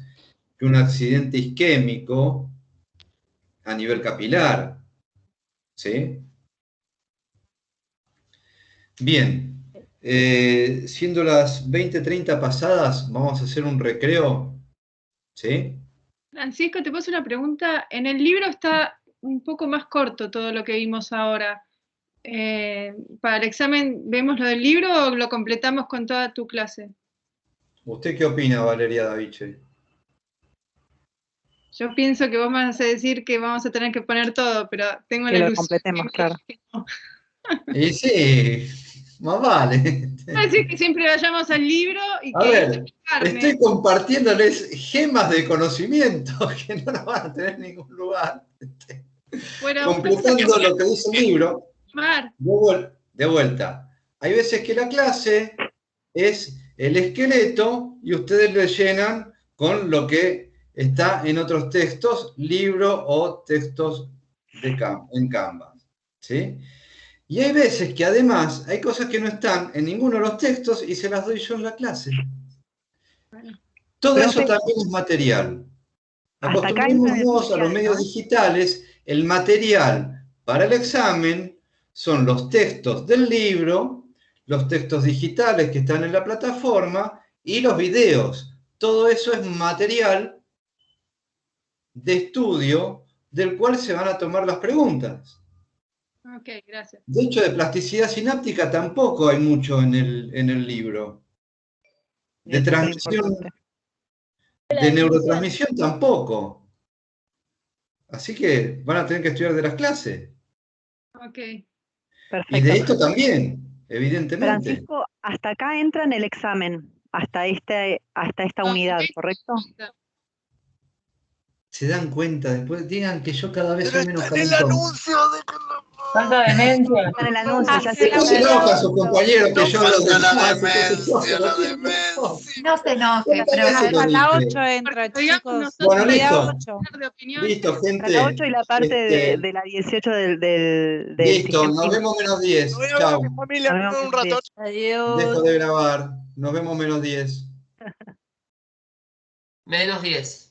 que un accidente isquémico a nivel capilar, ¿sí? Bien, siendo las 20:30 pasadas, vamos a hacer un recreo, ¿sí? Francisco, te puedo hacer una pregunta. En el libro está un poco más corto todo lo que vimos ahora. ¿Para el examen vemos lo del libro o lo completamos con toda tu clase? ¿Usted qué opina, Valeria Daviche? Yo pienso que vos me vas a decir que vamos a tener que poner todo, pero tengo Que la lo ilusión completemos, de claro. que no. Y sí, más vale. Va a decir que siempre vayamos al libro y A que ahí ver, se carne. estoy compartiéndoles gemas de conocimiento que no las van a tener en ningún lugar. Bueno, Completando lo que dice el libro, Mar, de vuelta. Hay veces que la clase es el esqueleto y ustedes lo llenan con lo que está en otros textos, libro o textos en Canvas, ¿sí? Y hay veces que además hay cosas que no están en ninguno de los textos y se las doy yo en la clase. Todo eso Profe, también es material. hasta acá entra en el Acostumbrémonos a los parcial, medios ¿no? digitales. El material para el examen son los textos del libro, los textos digitales que están en la plataforma y los videos. Todo eso es material de estudio del cual se van a tomar las preguntas. ok, gracias. De hecho, de plasticidad sináptica tampoco hay mucho en el libro. De Es súper transmisión, importante. de neurotransmisión tampoco. Así que van a tener que estudiar de las clases. Ok. Y Perfecto. de esto también, evidentemente. Francisco, hasta acá entra en el examen, hasta esta unidad, ¿correcto? Se dan cuenta, después digan que yo cada vez soy menos calentón. Tanta demencia. Está en el anuncio, ya Después se enoja a sus compañeros que yo hablo de No te enojes, pero A la 8 entra, chicos. Bueno, listo. Listo, gente. A la 8 y la parte de la 18 del Listo, sistema. nos vemos menos 10. Chao. Familia, Nos vemos un rato. bien. Adiós. Dejo de grabar. Nos vemos menos 10. -10.